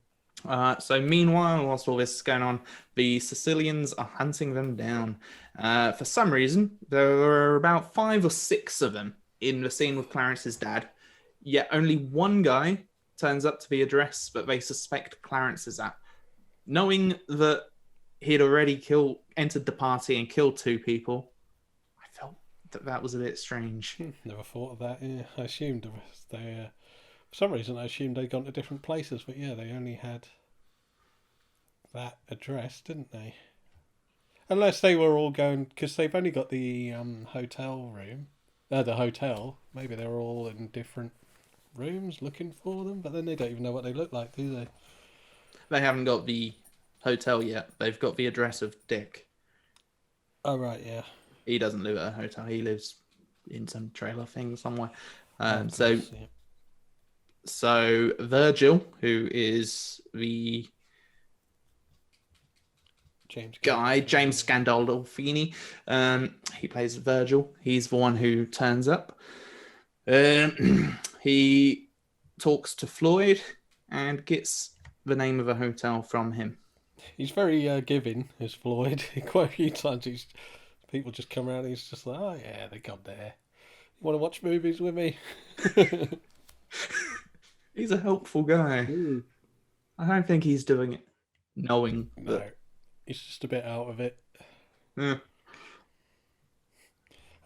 So meanwhile, whilst all this is going on, the Sicilians are hunting them down. For some reason, there were about 5 or 6 of them in the scene with Clarence's dad, yet only one guy turns up to the address that they suspect Clarence is at. Knowing that he'd already entered the party and killed 2 people, I felt that was a bit strange. Never thought of that. Yeah, I assumed they. For some reason, I assumed they'd gone to different places, but yeah, they only had that address, didn't they? Unless they were all going, because they've only got the hotel room, the hotel. Maybe they were all in different rooms looking for them, but then they don't even know what they look like, do they? They haven't got the hotel yet. They've got the address of Dick. Oh, right, yeah. He doesn't live at a hotel. He lives in some trailer thing somewhere. So Virgil, who is the James Gandolfini, he plays Virgil. He's the one who turns up. He talks to Floyd and gets the name of a hotel from him. He's very giving, is Floyd. Quite a few times people just come around and he's just like, oh yeah, they got there. You want to watch movies with me? He's a helpful guy. I don't think he's doing it knowing No, he's just a bit out of it. Yeah.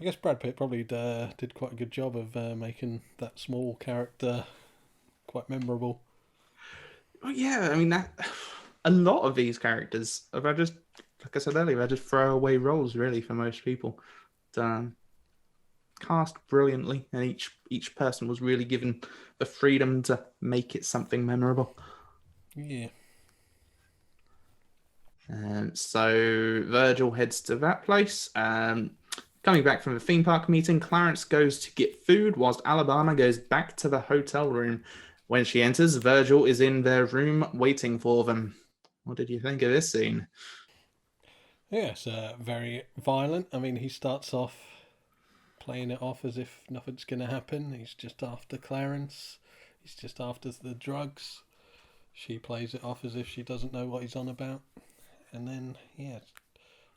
I guess Brad Pitt probably did quite a good job of making that small character quite memorable. Well, yeah, I mean, a lot of these characters are just, like I said earlier, they're just throwaway roles, really, for most people. Cast brilliantly, and each person was really given the freedom to make it something memorable. Yeah. So Virgil heads to that place. Coming back from the theme park meeting, Clarence goes to get food whilst Alabama goes back to the hotel room. When she enters, Virgil is in their room waiting for them. What did you think of this scene? Yeah, it's very violent. I mean, he starts off playing it off as if nothing's going to happen. He's just after Clarence. He's just after the drugs. She plays it off as if she doesn't know what he's on about. And then, yeah, it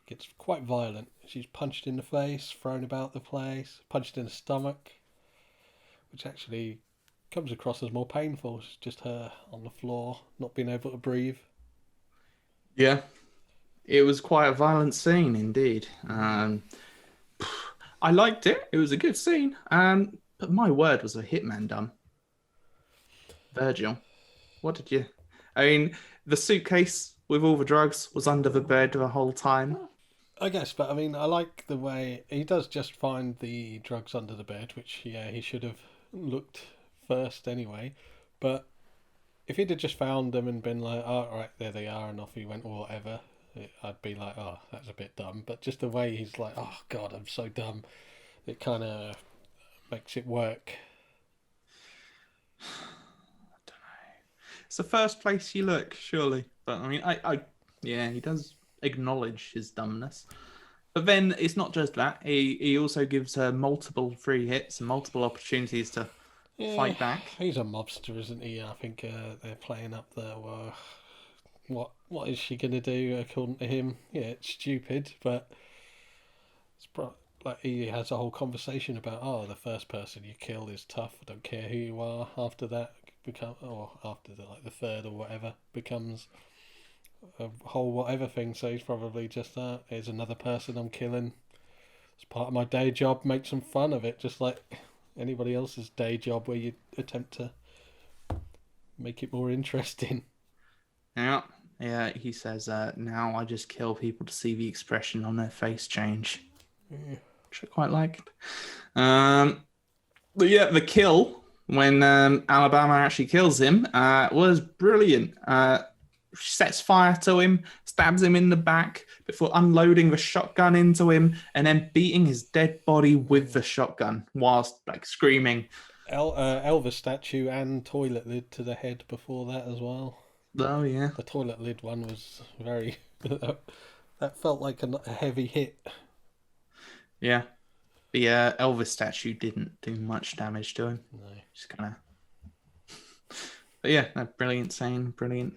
gets quite violent. She's punched in the face, thrown about the place, punched in the stomach, which actually comes across as more painful. It's just her on the floor, not being able to breathe. Yeah, it was quite a violent scene indeed. I liked it. It was a good scene. But my word, was a hitman dumb. Virgil, what did you... I mean, the suitcase with all the drugs was under the bed the whole time. I guess, but I mean, I like the way he does just find the drugs under the bed, which, yeah, he should have looked first anyway. But if he'd have just found them and been like, oh, right, there they are, and off he went or whatever, I'd be like, oh, that's a bit dumb. But just the way he's like, oh, God, I'm so dumb, it kind of makes it work. I don't know. It's the first place you look, surely. But I mean, yeah, he does acknowledge his dumbness. But then it's not just that. He also gives her multiple free hits and multiple opportunities to fight back. He's a mobster, isn't he? I think they're playing up the what is she gonna do? According to him, yeah, it's stupid, but like he has a whole conversation about, oh, the first person you kill is tough. I don't care who you are. After that, after the third or whatever becomes a whole whatever thing. So he's probably just here's another person I'm killing. It's part of my day job. Make some fun of it, just like anybody else's day job, where you attempt to make it more interesting. Yeah. He says, now I just kill people to see the expression on their face change, which I quite liked. But yeah, the kill when Alabama actually kills him was brilliant. She sets fire to him, stabs him in the back before unloading the shotgun into him, and then beating his dead body with the shotgun whilst like screaming. Elvis statue and toilet lid to the head before that as well. Oh yeah, the toilet lid one was very. That felt like a heavy hit. Yeah, the Elvis statue didn't do much damage to him. No, just kind of. But yeah, that brilliant scene, brilliant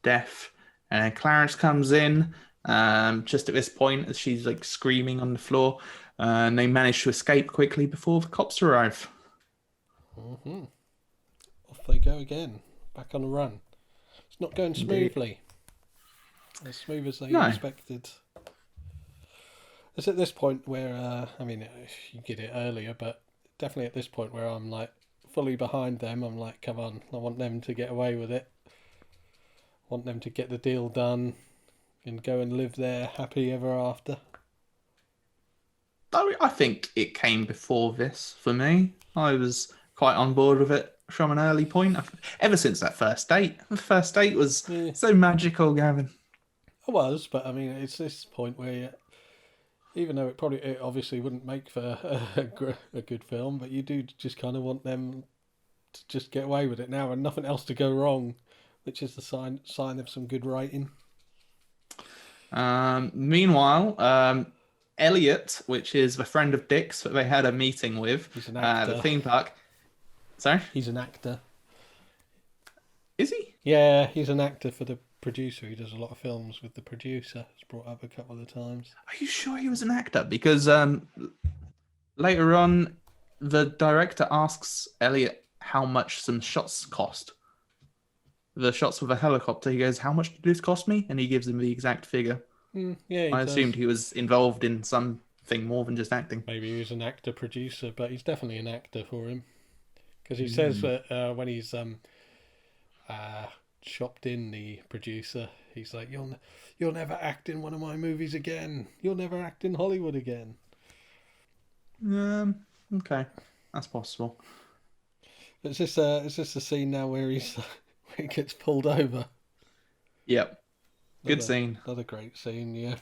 death. And then Clarence comes in just at this point as she's like screaming on the floor, and they manage to escape quickly before the cops arrive. Mm-hmm. Off they go again, back on the run. It's not going smoothly. As smooth as they expected. It's at this point where, you get it earlier, but definitely at this point where I'm like fully behind them. I'm like, come on, I want them to get away with it. I want them to get the deal done and go and live there happy ever after. I think it came before this for me. I was quite on board with it from an early point. Ever since that first date. The first date was so magical, Gavin. It was, but I mean, it's this point where, even though it obviously wouldn't make for a good film, but you do just kind of want them to just get away with it now and nothing else to go wrong, which is the sign of some good writing. Meanwhile, Elliot, which is the friend of Dick's that they had a meeting with, he's an actor. the theme park. Sorry? He's an actor. Is he? Yeah, he's an actor for the producer. He does a lot of films with the producer. It's brought up a couple of times. Are you sure he was an actor? Because later on, the director asks Elliot how much some shots cost. The shots with a helicopter, he goes, how much did this cost me? And he gives him the exact figure. I assumed he was involved in something more than just acting. Maybe he was an actor-producer, but he's definitely an actor for him. Because he says that when he's chopped in the producer, he's like, you'll never act in one of my movies again. You'll never act in Hollywood again. Okay, that's possible. It's just a scene now where he gets pulled over. Yep. Good scene. Another great scene, yeah.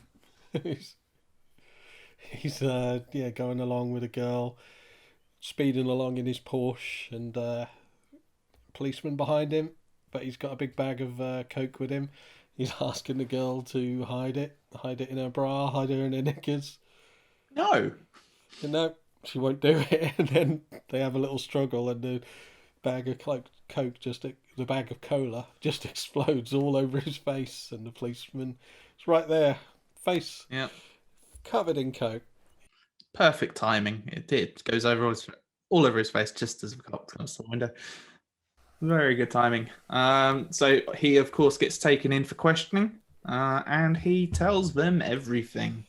he's going along with a girl, speeding along in his Porsche, and policeman behind him, but he's got a big bag of coke with him. He's asking the girl to hide it in her bra, hide her in her knickers. No. And no, she won't do it. And then they have a little struggle, and the bag of coke the bag of cola just explodes all over his face, and the policeman is right there, face covered in coke. Perfect timing. It goes over all over his face just as the cop comes to the window. Very good timing. So he, of course, gets taken in for questioning, and he tells them everything.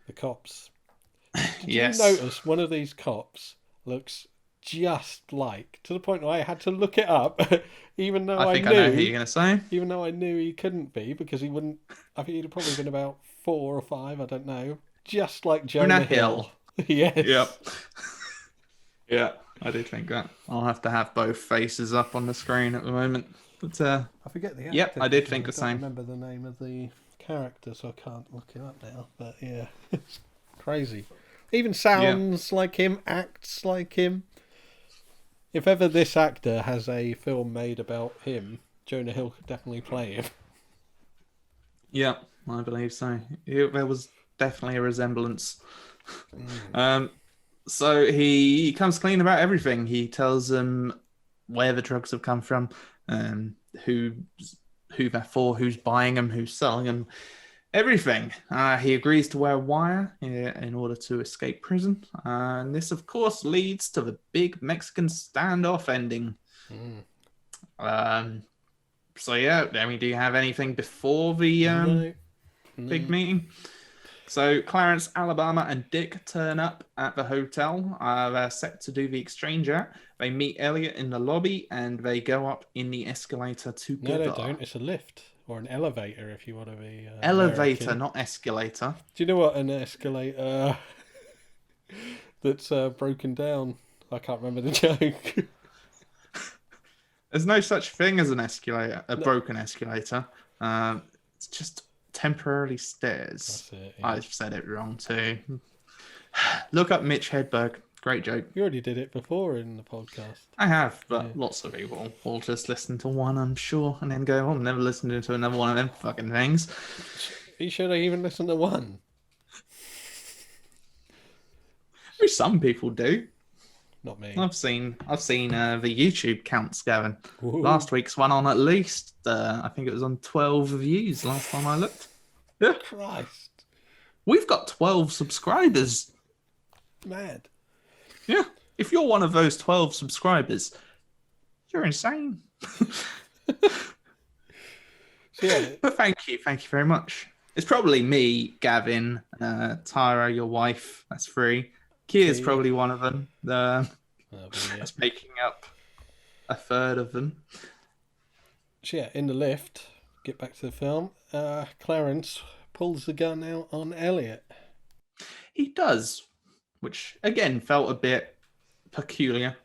The cops. Yes. Did you notice one of these cops looks just like, to the point where I had to look it up, even though I think knew, I know who you're going to say. Even though I knew he couldn't be, because he wouldn't. I think he'd probably been about 4 or 5. I don't know. Just like Jonah Hill. Yes. Yep. Yeah, I do think that. I'll have to have both faces up on the screen at the moment. But I forget the actor. Yep, I did think the same. I don't remember the name of the character, so I can't look it up now. But yeah, it's crazy. Even sounds like him, acts like him. If ever this actor has a film made about him, Jonah Hill could definitely play him. Yeah, I believe so. There was definitely a resemblance. So he comes clean about everything. He tells them where the drugs have come from, who's who they're for, who's buying them, who's selling them, everything. He agrees to wear a wire in order to escape prison. And this, of course, leads to the big Mexican standoff ending. So, yeah, I mean, do you have anything before the big meeting? So Clarence, Alabama, and Dick turn up at the hotel. They're set to do the exchange at. They meet Elliot in the lobby, and they go up in the escalator together. No, they don't. It's a lift or an elevator, if you want to be elevator, American. not escalator. Do you know what an escalator that's broken down? I can't remember the joke. There's no such thing as an escalator, broken escalator. It's just temporarily stairs. That's it, yeah. I've said it wrong too. Look up Mitch Hedberg. Great joke. You already did it before in the podcast. I have, but lots of people will just listen to one, I'm sure, and then go, never listened to another one of them fucking things. You should have even listened to one. Which some people do. Not me. I've seen the YouTube counts, Gavin. Ooh. Last week's one on at least, I think it was on 12 views last time I looked. Yeah. Christ. We've got 12 subscribers. Mad. Yeah. If you're one of those 12 subscribers, you're insane. But thank you very much. It's probably me, Gavin, Tyra, your wife. That's 3. Keir's probably one of them. That's making up a third of them. So yeah, in the lift, get back to the film, Clarence pulls the gun out on Elliot. He does, which again felt a bit peculiar.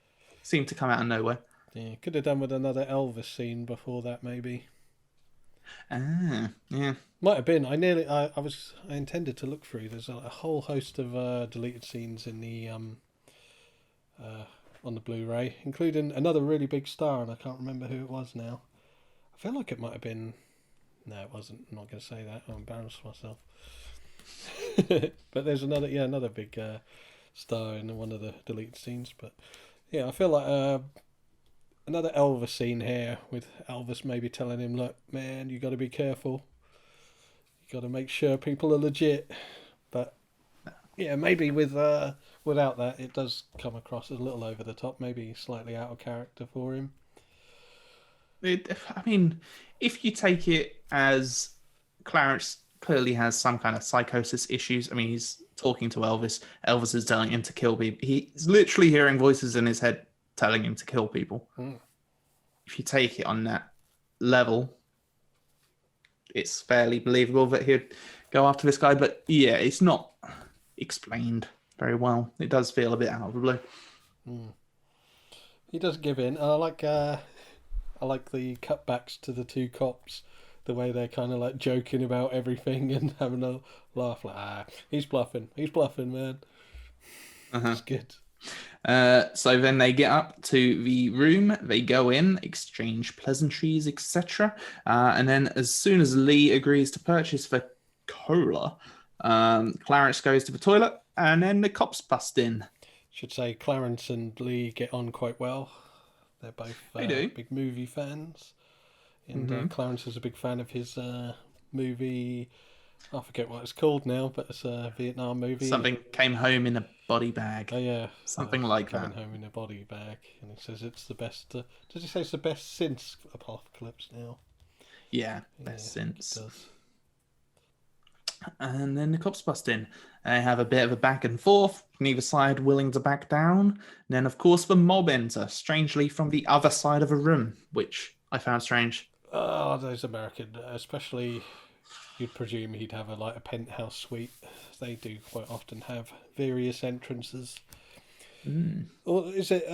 Seemed to come out of nowhere. Yeah, could have done with another Elvis scene before that, maybe. Yeah. Might have been. I intended to look through. There's a whole host of deleted scenes in the on the Blu-ray, including another really big star, and I can't remember who it was now. I feel like it might have been. No, it wasn't. I'm not going to say that. I'll embarrass myself. But there's another big star in one of the deleted scenes. But yeah, I feel like another Elvis scene here with Elvis maybe telling him, "Look, man, you got to be careful. You got to make sure people are legit." But yeah, maybe without that, it does come across as a little over the top, maybe slightly out of character for him. I mean, if you take it as Clarence clearly has some kind of psychosis issues. I mean, he's talking to Elvis. Elvis is telling him to kill people. He's literally hearing voices in his head telling him to kill people. If you take it on that level, it's fairly believable that he'd go after this guy. But yeah, it's not explained very well. It does feel a bit out of the blue. He does give in. I like the cutbacks to the two cops, the way they're kind of like joking about everything and having a laugh. Like, he's bluffing, man. It's good. So then they get up to the room, they go in, exchange pleasantries, etc. And then as soon as Lee agrees to purchase the cola, Clarence goes to the toilet, and then the cops bust in. Should say Clarence and Lee get on quite well. They're both big movie fans. And Clarence is a big fan of his movie. I forget what it's called now, but it's a Vietnam movie. Something came home in a body bag. Oh, yeah. Something like that. Coming home in a body bag. And he says it's the best. Does he say it's the best since Apocalypse Now? Yeah, best since. It does. And then the cops bust in. They have a bit of a back and forth, neither side willing to back down. And then, of course, the mob enter, strangely from the other side of a room, which I found strange. Oh, those American, especially, you'd presume he'd have a penthouse suite. They do quite often have various entrances. Or is it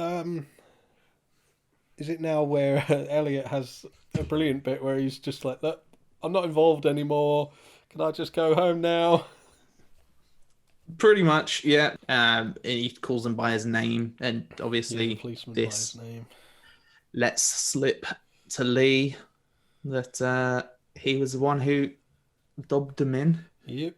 now where Elliot has a brilliant bit where he's just like, look, I'm not involved anymore. Can I just go home now? Pretty much, yeah. He calls him by his name, and obviously this by his name. Lets slip to Lee that he was the one who dobbed him in. Yep.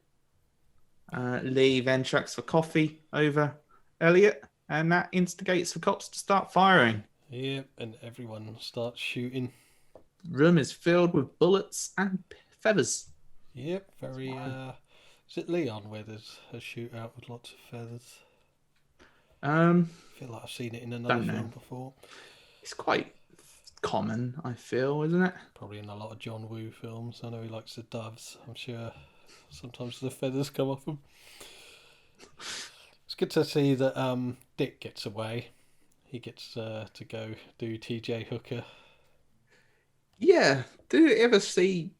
Lee then chucks the coffee over Elliot, and that instigates the cops to start firing. Yep, and everyone starts shooting. room is filled with bullets and feathers. Yep, very. Is it Leon where there's a shootout with lots of feathers? I feel like I've seen it in another Don't know. film before. It's quite common, I feel, isn't it? Probably in a lot of John Woo films. I know he likes the doves. I'm sure sometimes the feathers come off them. It's good to see that Dick gets away. He gets to go do TJ Hooker. Yeah. Do you ever see,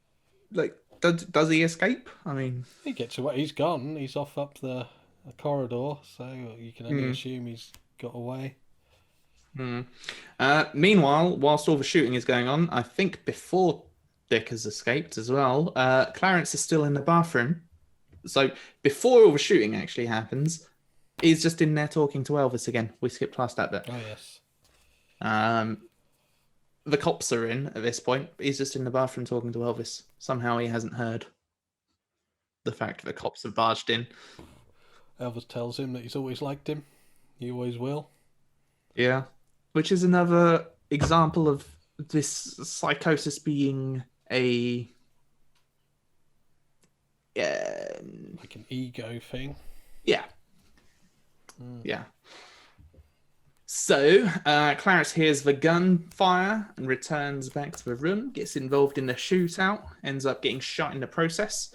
like, does he escape? I mean, He gets away. He's gone. He's off up the corridor, so you can only assume he's got away. Meanwhile, whilst all the shooting is going on, I think before Dick has escaped as well, Clarence is still in the bathroom. So before all the shooting actually happens, he's just in there talking to Elvis again. We skipped past that bit. Oh, yes. The cops are in at this point. He's just in the bathroom talking to Elvis. Somehow he hasn't heard the fact that the cops have barged in. Elvis tells him that he's always liked him. He always will. Yeah. Which is another example of this psychosis being a... Like an ego thing. Yeah. Yeah. So, Clarence hears the gunfire and returns back to the room, gets involved in the shootout, ends up getting shot in the process.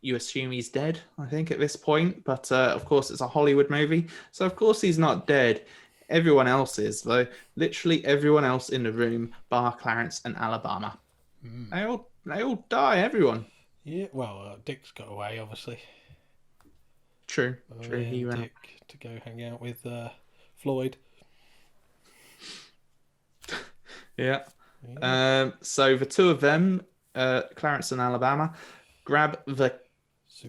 You assume he's dead, I think, at this point, but of course it's a Hollywood movie, so of course he's not dead. Everyone else is, though. Literally everyone else in the room, bar Clarence and Alabama. They all die, everyone. Yeah, well, Dick's got away, obviously. True, he ran. Dick to go hang out with Floyd. Yeah. So the two of them, Clarence and Alabama, grab the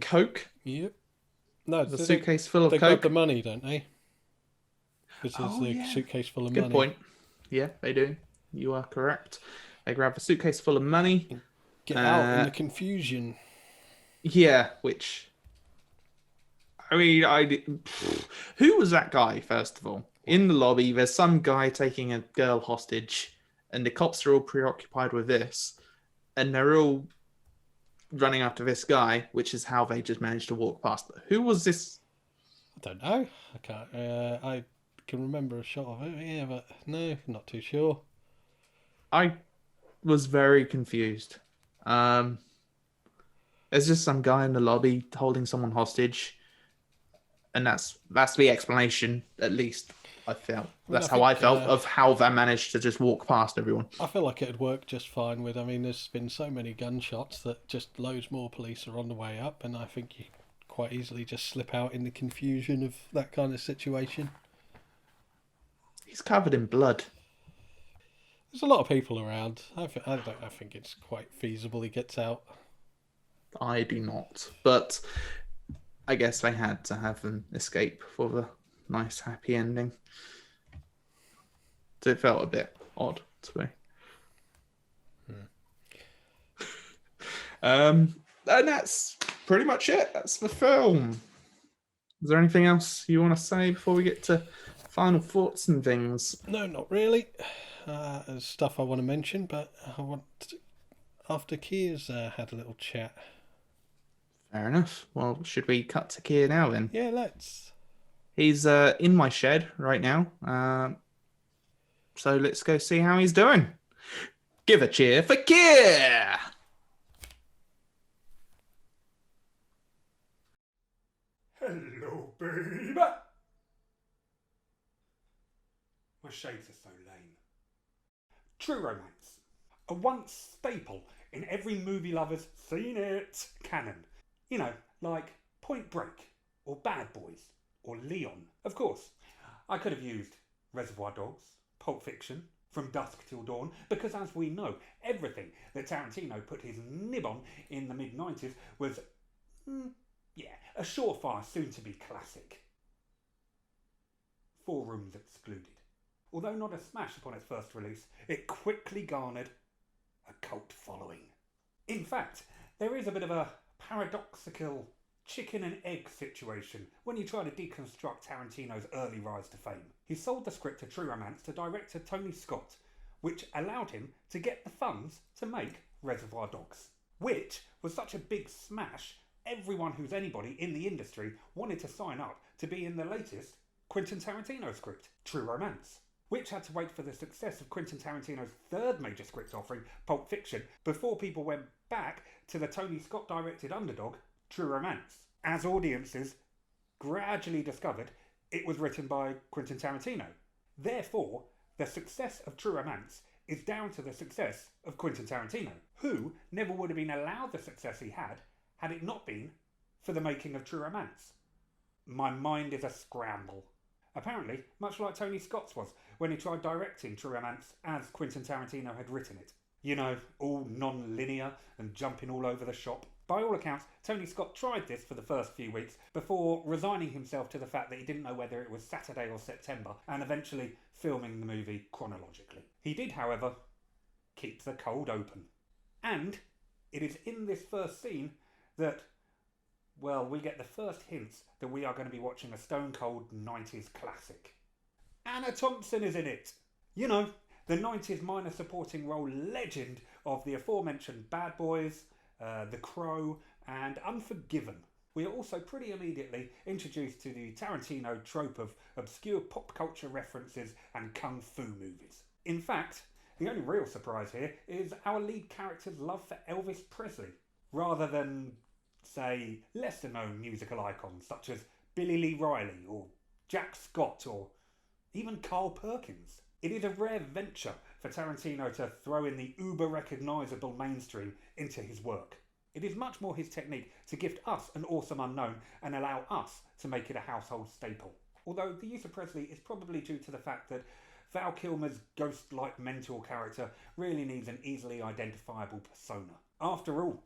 Coke. Yep. No, The suitcase full of they Coke. grab the money, don't they? This is the suitcase full of money. Good point. Yeah, they do. You are correct. They grab a suitcase full of money. Get out in the confusion. Yeah, which... I mean, who was that guy, first of all? In the lobby, there's some guy taking a girl hostage, and the cops are all preoccupied with this, and they're all running after this guy, which is how they just managed to walk past. Who was this? I don't know. I can't. I can remember a shot of it, yeah, but no, not too sure. I was very confused. There's just some guy in the lobby holding someone hostage. And that's the explanation, at least, I felt. That's how I felt of how they managed to just walk past everyone. I feel like it'd work just fine with, I mean, there's been so many gunshots that just loads more police are on the way up, and I think you quite easily just slip out in the confusion of that kind of situation. He's covered in blood. There's a lot of people around. I think it's quite feasible he gets out. I do not. But... I guess they had to have them escape for the nice happy ending. So it felt a bit odd to me. And that's pretty much it. That's the film. Is there anything else you want to say before we get to final thoughts and things? No, not really. There's stuff I want to mention, but after Keir's had a little chat. Fair enough. Well, should we cut to Keir now then? Yeah, let's. He's in my shed right now. So let's go see how he's doing. Give a cheer for Keir! Hello, baby. My shades are so lame. True romance. A once staple in every movie lover's seen it canon. You know, like Point Break, or Bad Boys, or Leon. Of course, I could have used Reservoir Dogs, Pulp Fiction, From Dusk Till Dawn, because as we know, everything that Tarantino put his nib on in the mid-90s was, a surefire soon-to-be classic. Four Rooms Excluded. Although not a smash upon its first release, it quickly garnered a cult following. In fact, there is a bit of a paradoxical chicken and egg situation when you try to deconstruct Tarantino's early rise to fame. He sold the script to True Romance to director Tony Scott which allowed him to get the funds to make Reservoir Dogs, which was such a big smash, everyone who's anybody in the industry wanted to sign up to be in the latest Quentin Tarantino script, True Romance, which had to wait for the success of Quentin Tarantino's third major script offering, Pulp Fiction, before people went back to the Tony Scott directed underdog, True Romance, as audiences gradually discovered it was written by Quentin Tarantino. Therefore, the success of True Romance is down to the success of Quentin Tarantino, who never would have been allowed the success he had it not been for the making of True Romance. My mind is a scramble. Apparently, much like Tony Scott's was when he tried directing True Romance as Quentin Tarantino had written it. You know, all non-linear and jumping all over the shop. By all accounts, Tony Scott tried this for the first few weeks before resigning himself to the fact that he didn't know whether it was Saturday or September and eventually filming the movie chronologically. He did, however, keep the cold open. And it is in this first scene that, well, we get the first hints that we are going to be watching a stone cold 90s classic. Anna Thompson is in it! You know, the 90s minor supporting role legend of the aforementioned Bad Boys, The Crow, and Unforgiven. We are also pretty immediately introduced to the Tarantino trope of obscure pop culture references and kung fu movies. In fact, the only real surprise here is our lead character's love for Elvis Presley, rather than, say, lesser known musical icons such as Billy Lee Riley or Jack Scott or even Carl Perkins. It is a rare venture for Tarantino to throw in the uber-recognisable mainstream into his work. It is much more his technique to gift us an awesome unknown and allow us to make it a household staple. Although the use of Presley is probably due to the fact that Val Kilmer's ghost-like mentor character really needs an easily identifiable persona. After all,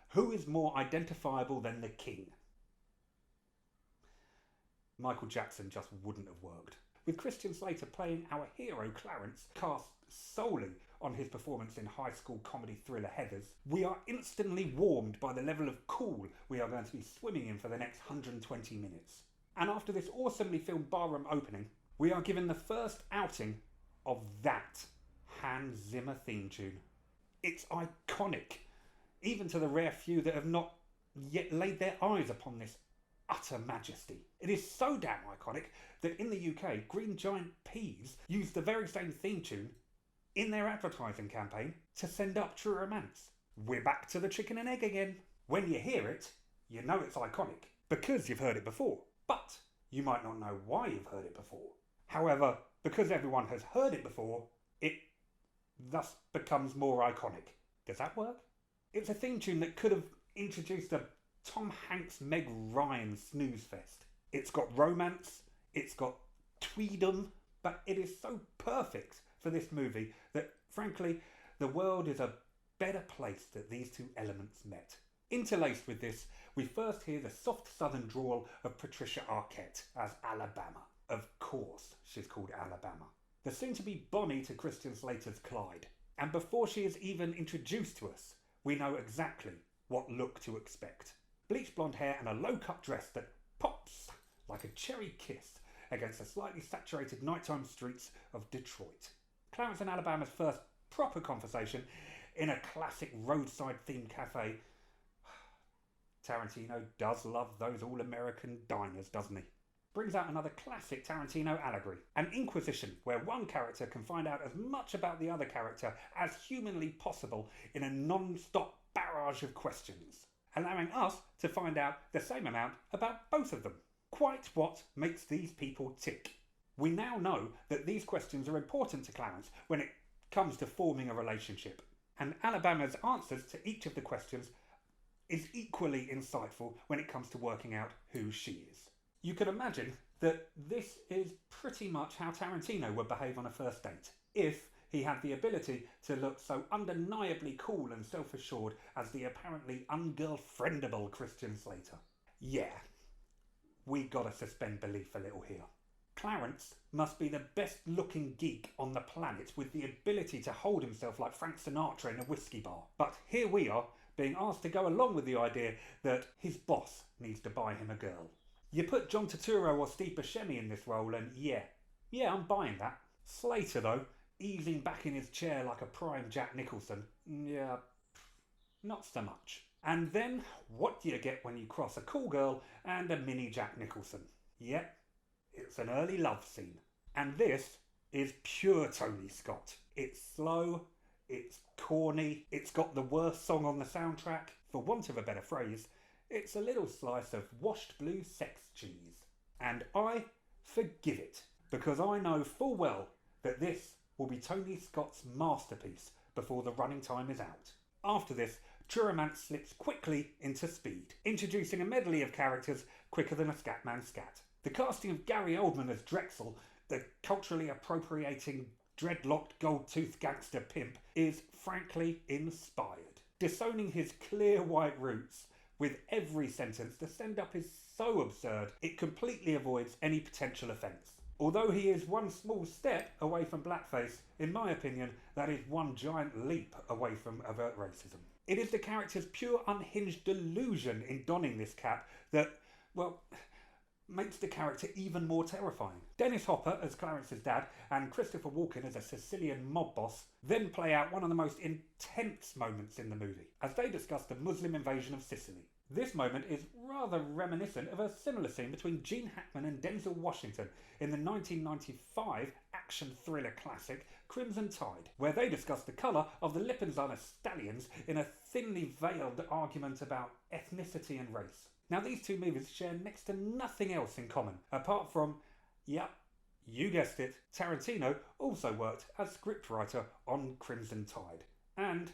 who is more identifiable than the King? Michael Jackson just wouldn't have worked. With Christian Slater playing our hero Clarence, cast solely on his performance in high school comedy thriller Heathers, we are instantly warmed by the level of cool we are going to be swimming in for the next 120 minutes. And after this awesomely filmed barroom opening, we are given the first outing of that Hans Zimmer theme tune. It's iconic, even to the rare few that have not yet laid their eyes upon this utter majesty. It is so damn iconic that in the UK, Green Giant Peas used the very same theme tune in their advertising campaign to send up True Romance. We're back to the chicken and egg again. When you hear it, you know it's iconic because you've heard it before, but you might not know why you've heard it before. However, because everyone has heard it before, it thus becomes more iconic. Does that work? It's a theme tune that could have introduced a Tom Hanks, Meg Ryan snooze fest. It's got romance, it's got tweedum, but it is so perfect for this movie that, frankly, the world is a better place that these two elements met. Interlaced with this, we first hear the soft southern drawl of Patricia Arquette as Alabama. Of course she's called Alabama. The soon-to-be Bonnie to Christian Slater's Clyde. And before she is even introduced to us, we know exactly what look to expect. Bleached blonde hair and a low-cut dress that pops like a cherry kiss against the slightly saturated nighttime streets of Detroit. Clarence and Alabama's first proper conversation in a classic roadside-themed cafe. Tarantino does love those all-American diners, doesn't he? Brings out another classic Tarantino allegory, an inquisition where one character can find out as much about the other character as humanly possible in a non-stop barrage of questions, allowing us to find out the same amount about both of them. Quite what makes these people tick. We now know that these questions are important to Clarence when it comes to forming a relationship, and Alabama's answers to each of the questions is equally insightful when it comes to working out who she is. You could imagine that this is pretty much how Tarantino would behave on a first date, if he had the ability to look so undeniably cool and self-assured as the apparently ungirlfriendable Christian Slater. Yeah, we gotta suspend belief a little here. Clarence must be the best looking geek on the planet with the ability to hold himself like Frank Sinatra in a whiskey bar. But here we are, being asked to go along with the idea that his boss needs to buy him a girl. You put John Turturro or Steve Buscemi in this role and yeah, I'm buying that. Slater though, easing back in his chair like a prime Jack Nicholson, yeah, not so much. And then, what do you get when you cross a cool girl and a mini Jack Nicholson? Yep, it's an early love scene. And this is pure Tony Scott. It's slow, it's corny, it's got the worst song on the soundtrack. For want of a better phrase, it's a little slice of washed blue sex cheese. And I forgive it, because I know full well that this will be Tony Scott's masterpiece before the running time is out. After this, True Romance slips quickly into speed, introducing a medley of characters quicker than a Scatman scat. The casting of Gary Oldman as Drexel, the culturally appropriating dreadlocked gold-toothed gangster pimp, is frankly inspired. Disowning his clear white roots with every sentence, the send-up is so absurd it completely avoids any potential offence. Although he is one small step away from blackface, in my opinion, that is one giant leap away from overt racism. It is the character's pure unhinged delusion in donning this cap that, well, makes the character even more terrifying. Dennis Hopper as Clarence's dad and Christopher Walken as a Sicilian mob boss then play out one of the most intense moments in the movie, as they discuss the Muslim invasion of Sicily. This moment is rather reminiscent of a similar scene between Gene Hackman and Denzel Washington in the 1995 action thriller classic Crimson Tide, where they discuss the colour of the Lippenziner stallions in a thinly veiled argument about ethnicity and race. Now, these two movies share next to nothing else in common, apart from, yep, you guessed it, Tarantino also worked as scriptwriter on Crimson Tide, and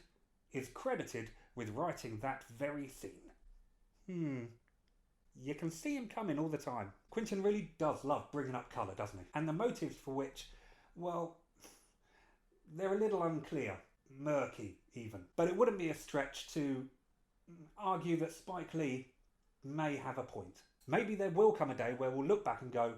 is credited with writing that very scene. You can see him coming all the time. Quentin really does love bringing up colour, doesn't he? And the motives for which, well, they're a little unclear, murky even. But it wouldn't be a stretch to argue that Spike Lee may have a point. Maybe there will come a day where we'll look back and go,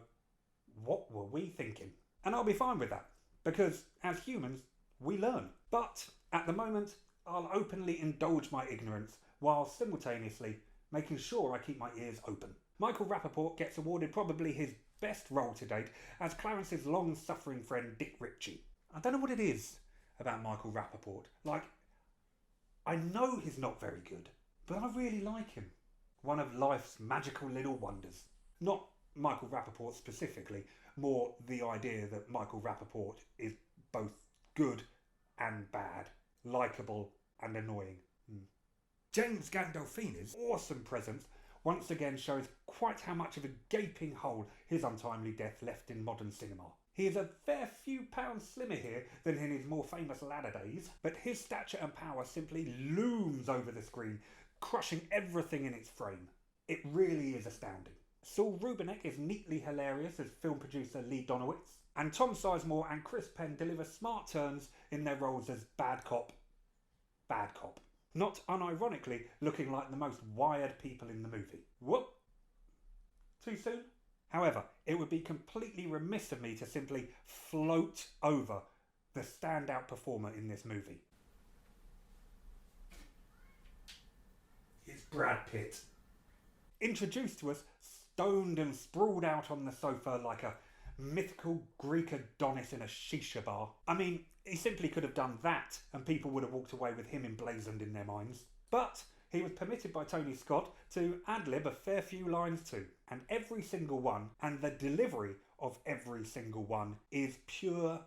what were we thinking? And I'll be fine with that, because as humans, we learn. But at the moment, I'll openly indulge my ignorance while simultaneously making sure I keep my ears open. Michael Rapaport gets awarded probably his best role to date as Clarence's long-suffering friend Dick Ritchie. I don't know what it is about Michael Rapaport. Like, I know he's not very good, but I really like him. One of life's magical little wonders. Not Michael Rapaport specifically, more the idea that Michael Rapaport is both good and bad, likeable and annoying. James Gandolfini's awesome presence once again shows quite how much of a gaping hole his untimely death left in modern cinema. He is a fair few pounds slimmer here than in his more famous latter days, but his stature and power simply looms over the screen, crushing everything in its frame. It really is astounding. Saul Rubinek is neatly hilarious as film producer Lee Donowitz, and Tom Sizemore and Chris Penn deliver smart turns in their roles as bad cop, not unironically looking like the most wired people in the movie. Whoop! Too soon? However, it would be completely remiss of me to simply float over the standout performer in this movie. It's Brad Pitt. Introduced to us stoned and sprawled out on the sofa like a mythical Greek Adonis in a shisha bar. I mean, he simply could have done that and people would have walked away with him emblazoned in their minds. But he was permitted by Tony Scott to ad-lib a fair few lines too. And every single one, and the delivery of every single one, is pure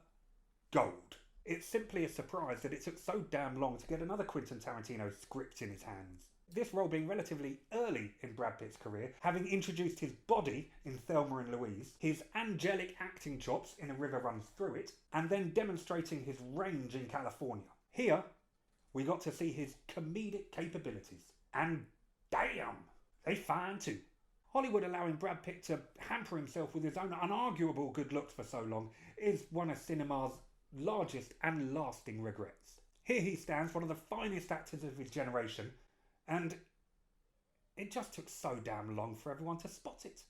gold. It's simply a surprise that it took so damn long to get another Quentin Tarantino script in his hands. This role being relatively early in Brad Pitt's career, having introduced his body in Thelma and Louise, his angelic acting chops in A River Runs Through It, and then demonstrating his range in California. Here, we got to see his comedic capabilities. And damn, they fine too. Hollywood allowing Brad Pitt to hamper himself with his own unarguable good looks for so long is one of cinema's largest and lasting regrets. Here he stands, one of the finest actors of his generation, and it just took so damn long for everyone to spot it.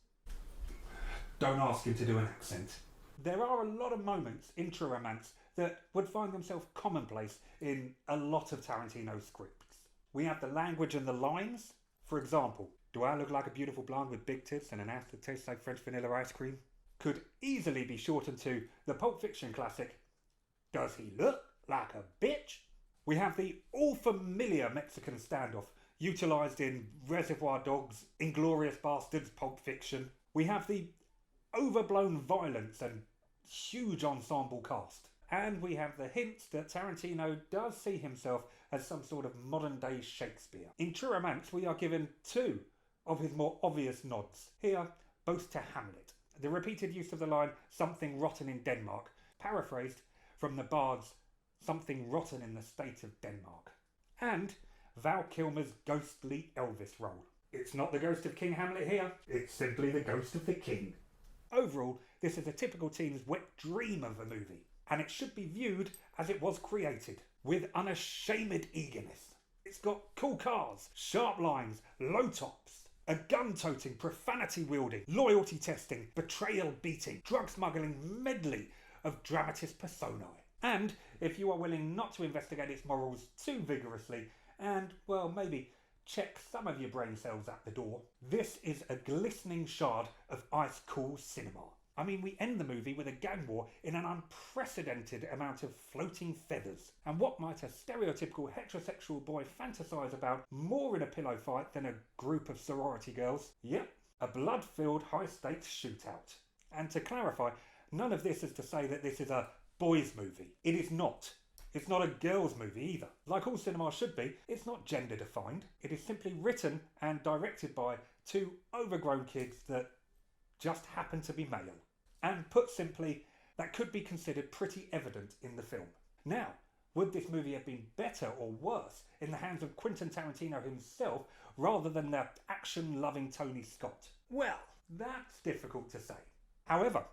Don't ask him to do an accent. There are a lot of moments in True Romance that would find themselves commonplace in a lot of Tarantino scripts. We have the language and the lines. For example, do I look like a beautiful blonde with big tits and an ass that tastes like French vanilla ice cream? Could easily be shortened to the Pulp Fiction classic, Does he look like a bitch? We have the all-familiar Mexican standoff, utilised in Reservoir Dogs, Inglourious Bastards, Pulp Fiction. We have the overblown violence and huge ensemble cast. And we have the hints that Tarantino does see himself as some sort of modern-day Shakespeare. In True Romance, we are given two of his more obvious nods. Here, both to Hamlet. The repeated use of the line, something rotten in Denmark, paraphrased from the bard's something rotten in the state of Denmark. And Val Kilmer's ghostly Elvis role. It's not the ghost of King Hamlet here, it's simply the ghost of the king. Overall, this is a typical teen's wet dream of a movie, and it should be viewed as it was created, with unashamed eagerness. It's got cool cars, sharp lines, low tops, a gun-toting, profanity-wielding, loyalty testing, betrayal beating, drug smuggling medley of dramatis personae. And if you are willing not to investigate its morals too vigorously and, well, maybe check some of your brain cells at the door, this is a glistening shard of ice-cool cinema. I mean, we end the movie with a gang war in an unprecedented amount of floating feathers. And what might a stereotypical heterosexual boy fantasise about more in a pillow fight than a group of sorority girls? Yep, a blood-filled high-stakes shootout. And to clarify, none of this is to say that this is a boys' movie. It is not. It's not a girls' movie either. Like all cinema should be, it's not gender defined. It is simply written and directed by two overgrown kids that just happen to be male. And put simply, that could be considered pretty evident in the film. Now, would this movie have been better or worse in the hands of Quentin Tarantino himself rather than the action-loving Tony Scott? Well, that's difficult to say. However,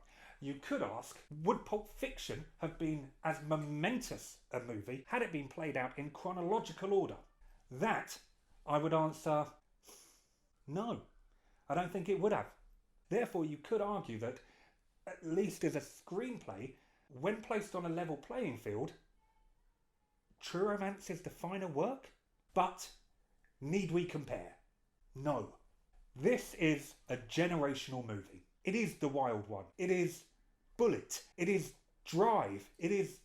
you could ask, would Pulp Fiction have been as momentous a movie had it been played out in chronological order? That, I would answer, no. I don't think it would have. Therefore, you could argue that, at least as a screenplay, when placed on a level playing field, True Romance is the finer work. But, need we compare? No. This is a generational movie. It is The Wild One. It is Bullet. It is Drive. It is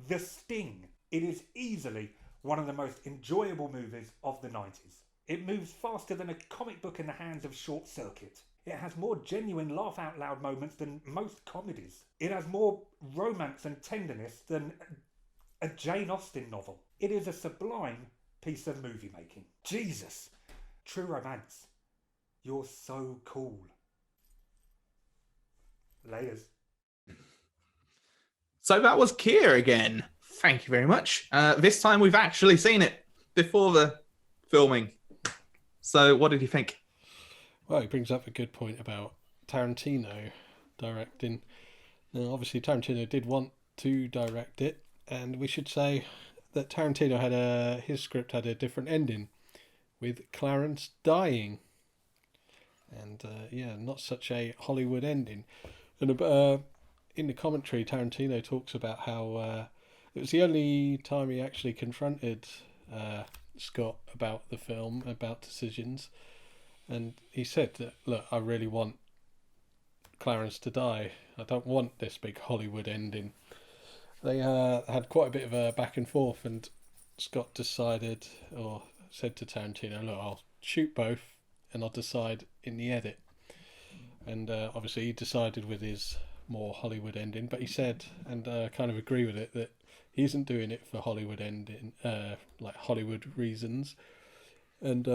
The Sting. It is easily one of the most enjoyable movies of the 90s. It moves faster than a comic book in the hands of Short Circuit. It has more genuine laugh-out-loud moments than most comedies. It has more romance and tenderness than a Jane Austen novel. It is a sublime piece of movie making. Jesus! True Romance. You're so cool. Laters. So that was Keir again. Thank you very much. This time we've actually seen it before the filming. So what did you think? Well, he brings up a good point about Tarantino directing. Now, obviously, Tarantino did want to direct it, and we should say that Tarantino had his script had a different ending, with Clarence dying, and not such a Hollywood ending. And in the commentary, Tarantino talks about how it was the only time he actually confronted Scott about the film, about decisions. And he said that, look, I really want Clarence to die. I don't want this big Hollywood ending. They had quite a bit of a back and forth, and Scott decided, or said to Tarantino, look, I'll shoot both and I'll decide in the edit. And obviously he decided with his more Hollywood ending, but he said, and I kind of agree with it, that he isn't doing it for Hollywood ending, like Hollywood reasons. And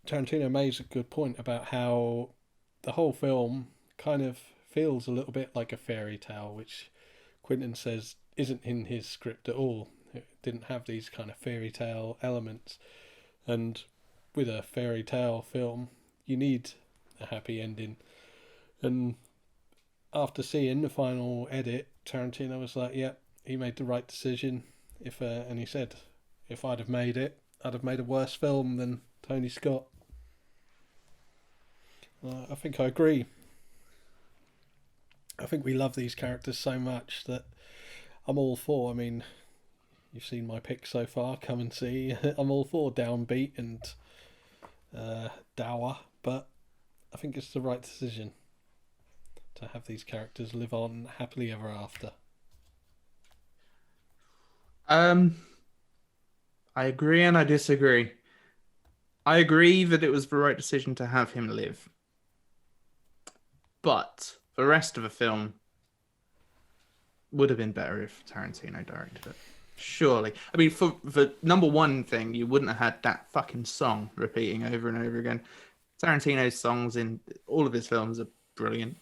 Tarantino makes a good point about how the whole film kind of feels a little bit like a fairy tale, which Quentin says isn't in his script at all. It didn't have these kind of fairy tale elements. And with a fairy tale film, you need a happy ending. And after seeing the final edit, Tarantino was like, yep, he made the right decision. And he said, if I'd have made it, I'd have made a worse film than Tony Scott. I think I agree. I think we love these characters so much that I'm all for. I mean, you've seen my picks so far. Come and see. I'm all for Downbeat and Dower, but I think it's the right decision to have these characters live on happily ever after. I agree and I disagree. I agree that it was the right decision to have him live. But the rest of the film would have been better if Tarantino directed it. Surely. I mean, for the number one thing, you wouldn't have had that fucking song repeating over and over again. Tarantino's songs in all of his films are brilliant.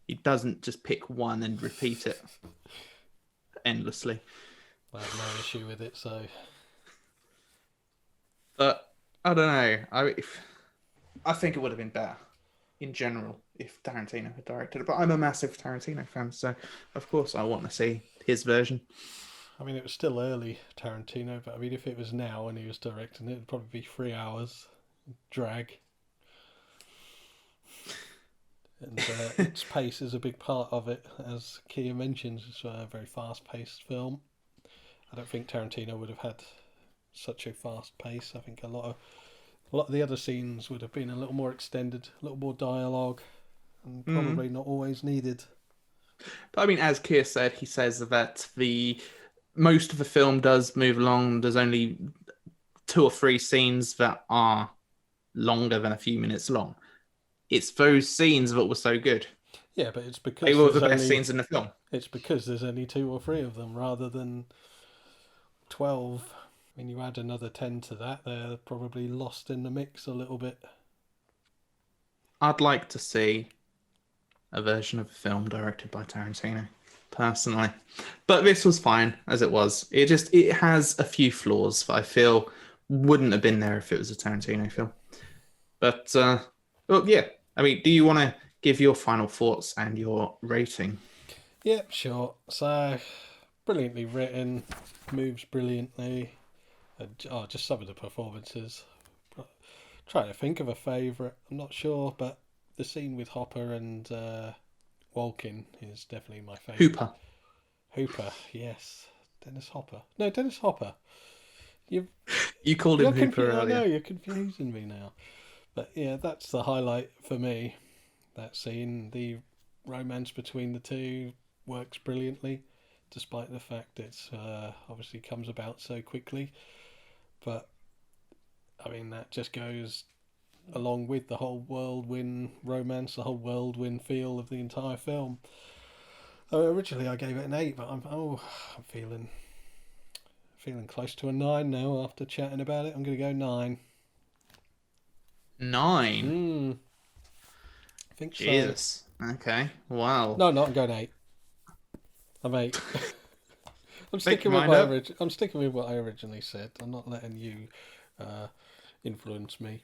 He doesn't just pick one and repeat it endlessly. I have no issue with it, so... But, I don't know. I think it would have been better, in general, if Tarantino had directed it. But I'm a massive Tarantino fan, so of course I want to see his version. I mean, it was still early Tarantino, but I mean, if it was now and he was directing it, it'd probably be 3 hours drag. And its pace is a big part of it, as Keir mentions. It's a very fast-paced film. I don't think Tarantino would have had such a fast pace. I think a lot of the other scenes would have been a little more extended, a little more dialogue, and probably not always needed. But I mean, as Keir said, he says that most of the film does move along. There's only 2 or 3 scenes that are longer than a few minutes long. It's those scenes that were so good. Yeah, but it's because they were the best scenes in the film. It's because there's only 2 or 3 of them rather than 12. I mean, you add another 10 to that, they're probably lost in the mix a little bit. I'd like to see a version of the film directed by Tarantino, personally. But this was fine as it was. It has a few flaws that I feel wouldn't have been there if it was a Tarantino film. But, well, yeah. I mean, do you want to give your final thoughts and your rating? Yep, sure. So, brilliantly written, moves brilliantly. Just some of the performances. Trying to think of a favourite. I'm not sure, but the scene with Hopper and Walken is definitely my favourite. Hooper, yes. Dennis Hopper. No, Dennis Hopper. You called him Hooper earlier. I know, you're confusing me now. But yeah, that's the highlight for me. That scene, the romance between the two works brilliantly, despite the fact it's obviously comes about so quickly. But, I mean, that just goes along with the whole whirlwind romance, the whole whirlwind feel of the entire film. Originally I gave it an 8, but I'm feeling close to a 9 now after chatting about it. I'm going to go 9. 9? I think so. Jesus. Okay. Wow. No, I'm going 8. I'm 8. I'm sticking with what I originally said. I'm not letting you influence me.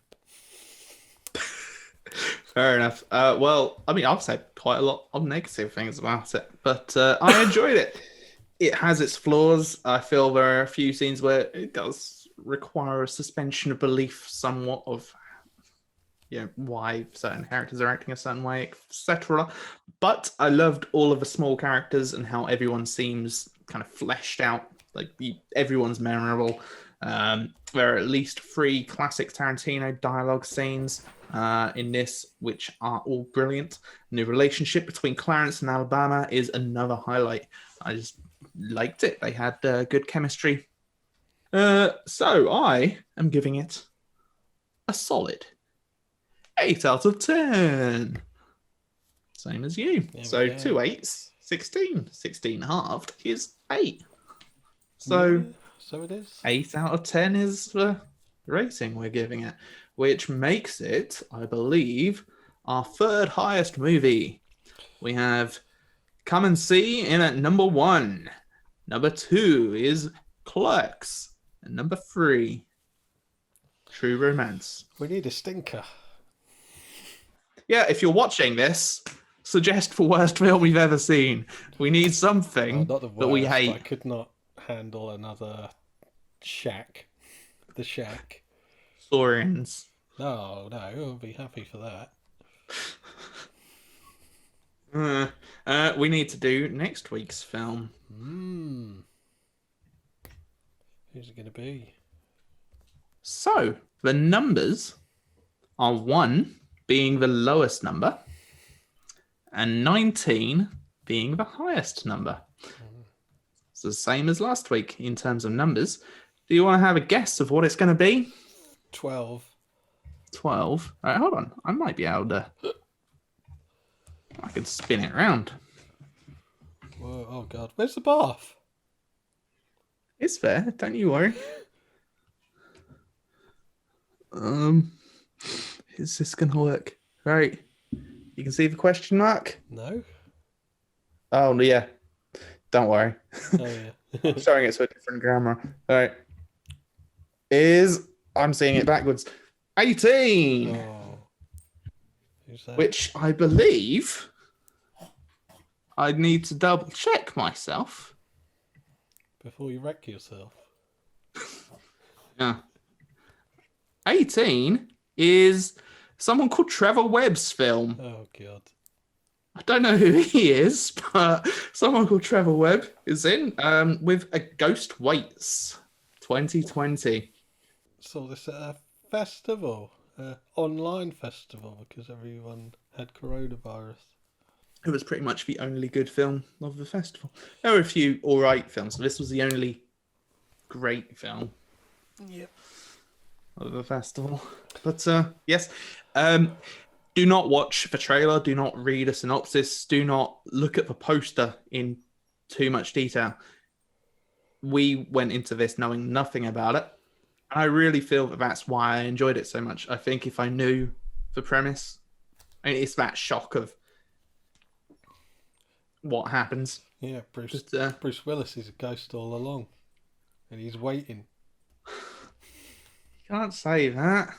Fair enough. Well, I mean, I've said quite a lot of negative things about it, but I enjoyed it. It has its flaws. I feel there are a few scenes where it does require a suspension of belief somewhat of why certain characters are acting a certain way, etc. But I loved all of the small characters and how everyone seems kind of fleshed out. Like everyone's memorable. There are at least 3 classic Tarantino dialogue scenes in this, which are all brilliant. And the relationship between Clarence and Alabama is another highlight. I just liked it. They had good chemistry. So I am giving it a solid 8 out of 10. Same as you. So 2 8s, 16. 16 halved is 8. So it is. 8 out of 10 is the rating we're giving it, which makes it, I believe, our 3rd highest movie. We have Come and See in at number 1. Number 2 is Clerks. And number 3, True Romance. We need a stinker. Yeah, if you're watching this, suggest for worst film we've ever seen. We need something that we hate. I could not handle another Shack. The Shack. Saurians. No, I'll be happy for that. We need to do next week's film. Who's it going to be? So, the numbers are 1 being the lowest number and 19 being the highest number. It's the same as last week in terms of numbers. Do you want to have a guess of what it's going to be? 12. 12. All right, hold on. I might be able to. I could spin it around. Whoa, oh, God. Where's the bath? It's fair. Don't you worry. Is this going to work? Right. You can see the question mark? No? Oh, yeah. Don't worry. Oh, yeah. I'm showing it to a different camera. All right. I'm seeing it backwards. 18. Oh. Who's that? Which I believe I'd need to double check myself. Before you wreck yourself. Yeah. 18 is someone called Trevor Webb's film. Oh, God. I don't know who he is, but someone called Trevor Webb is in with A Ghost Waits 2020. Saw this at a festival, online festival, because everyone had coronavirus. It was pretty much the only good film of the festival. There were a few all right films, but this was the only great film of the festival. But yes, do not watch the trailer. Do not read a synopsis. Do not look at the poster in too much detail. We went into this knowing nothing about it. And I really feel that that's why I enjoyed it so much. I think if I knew the premise, it's that shock of what happens. Yeah, Bruce Willis is a ghost all along. And he's waiting. You can't say that.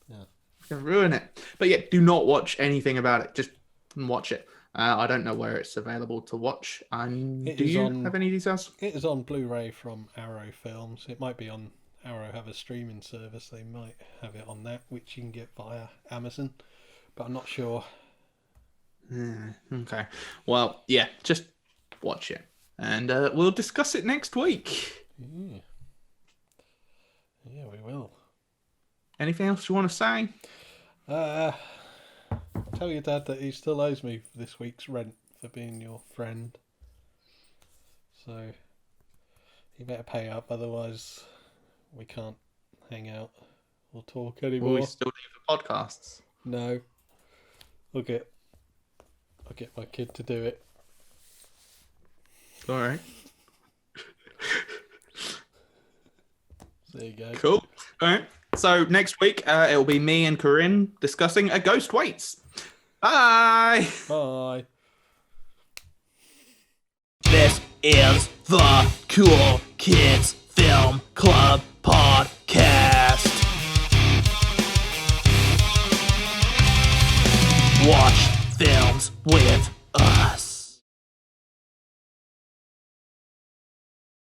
Yeah. You can ruin it. But yeah, do not watch anything about it. Just watch it. I don't know where it's available to watch. Do you have any details? It is on Blu-ray from Arrow Films. It might be on Arrow have a streaming service. They might have it on that, which you can get via Amazon. But I'm not sure. Okay. Well, yeah, just watch it. And we'll discuss it next week. Yeah, we will. Anything else you want to say? Tell your dad that he still owes me this week's rent for being your friend. So, you better pay up, otherwise we can't hang out or talk anymore. Will we still do the podcasts? No. I'll get my kid to do it. All right. There you go. Cool. All right. So next week, it'll be me and Corinne discussing A Ghost Waits. Bye. Bye. This is the Cool Kids Film Club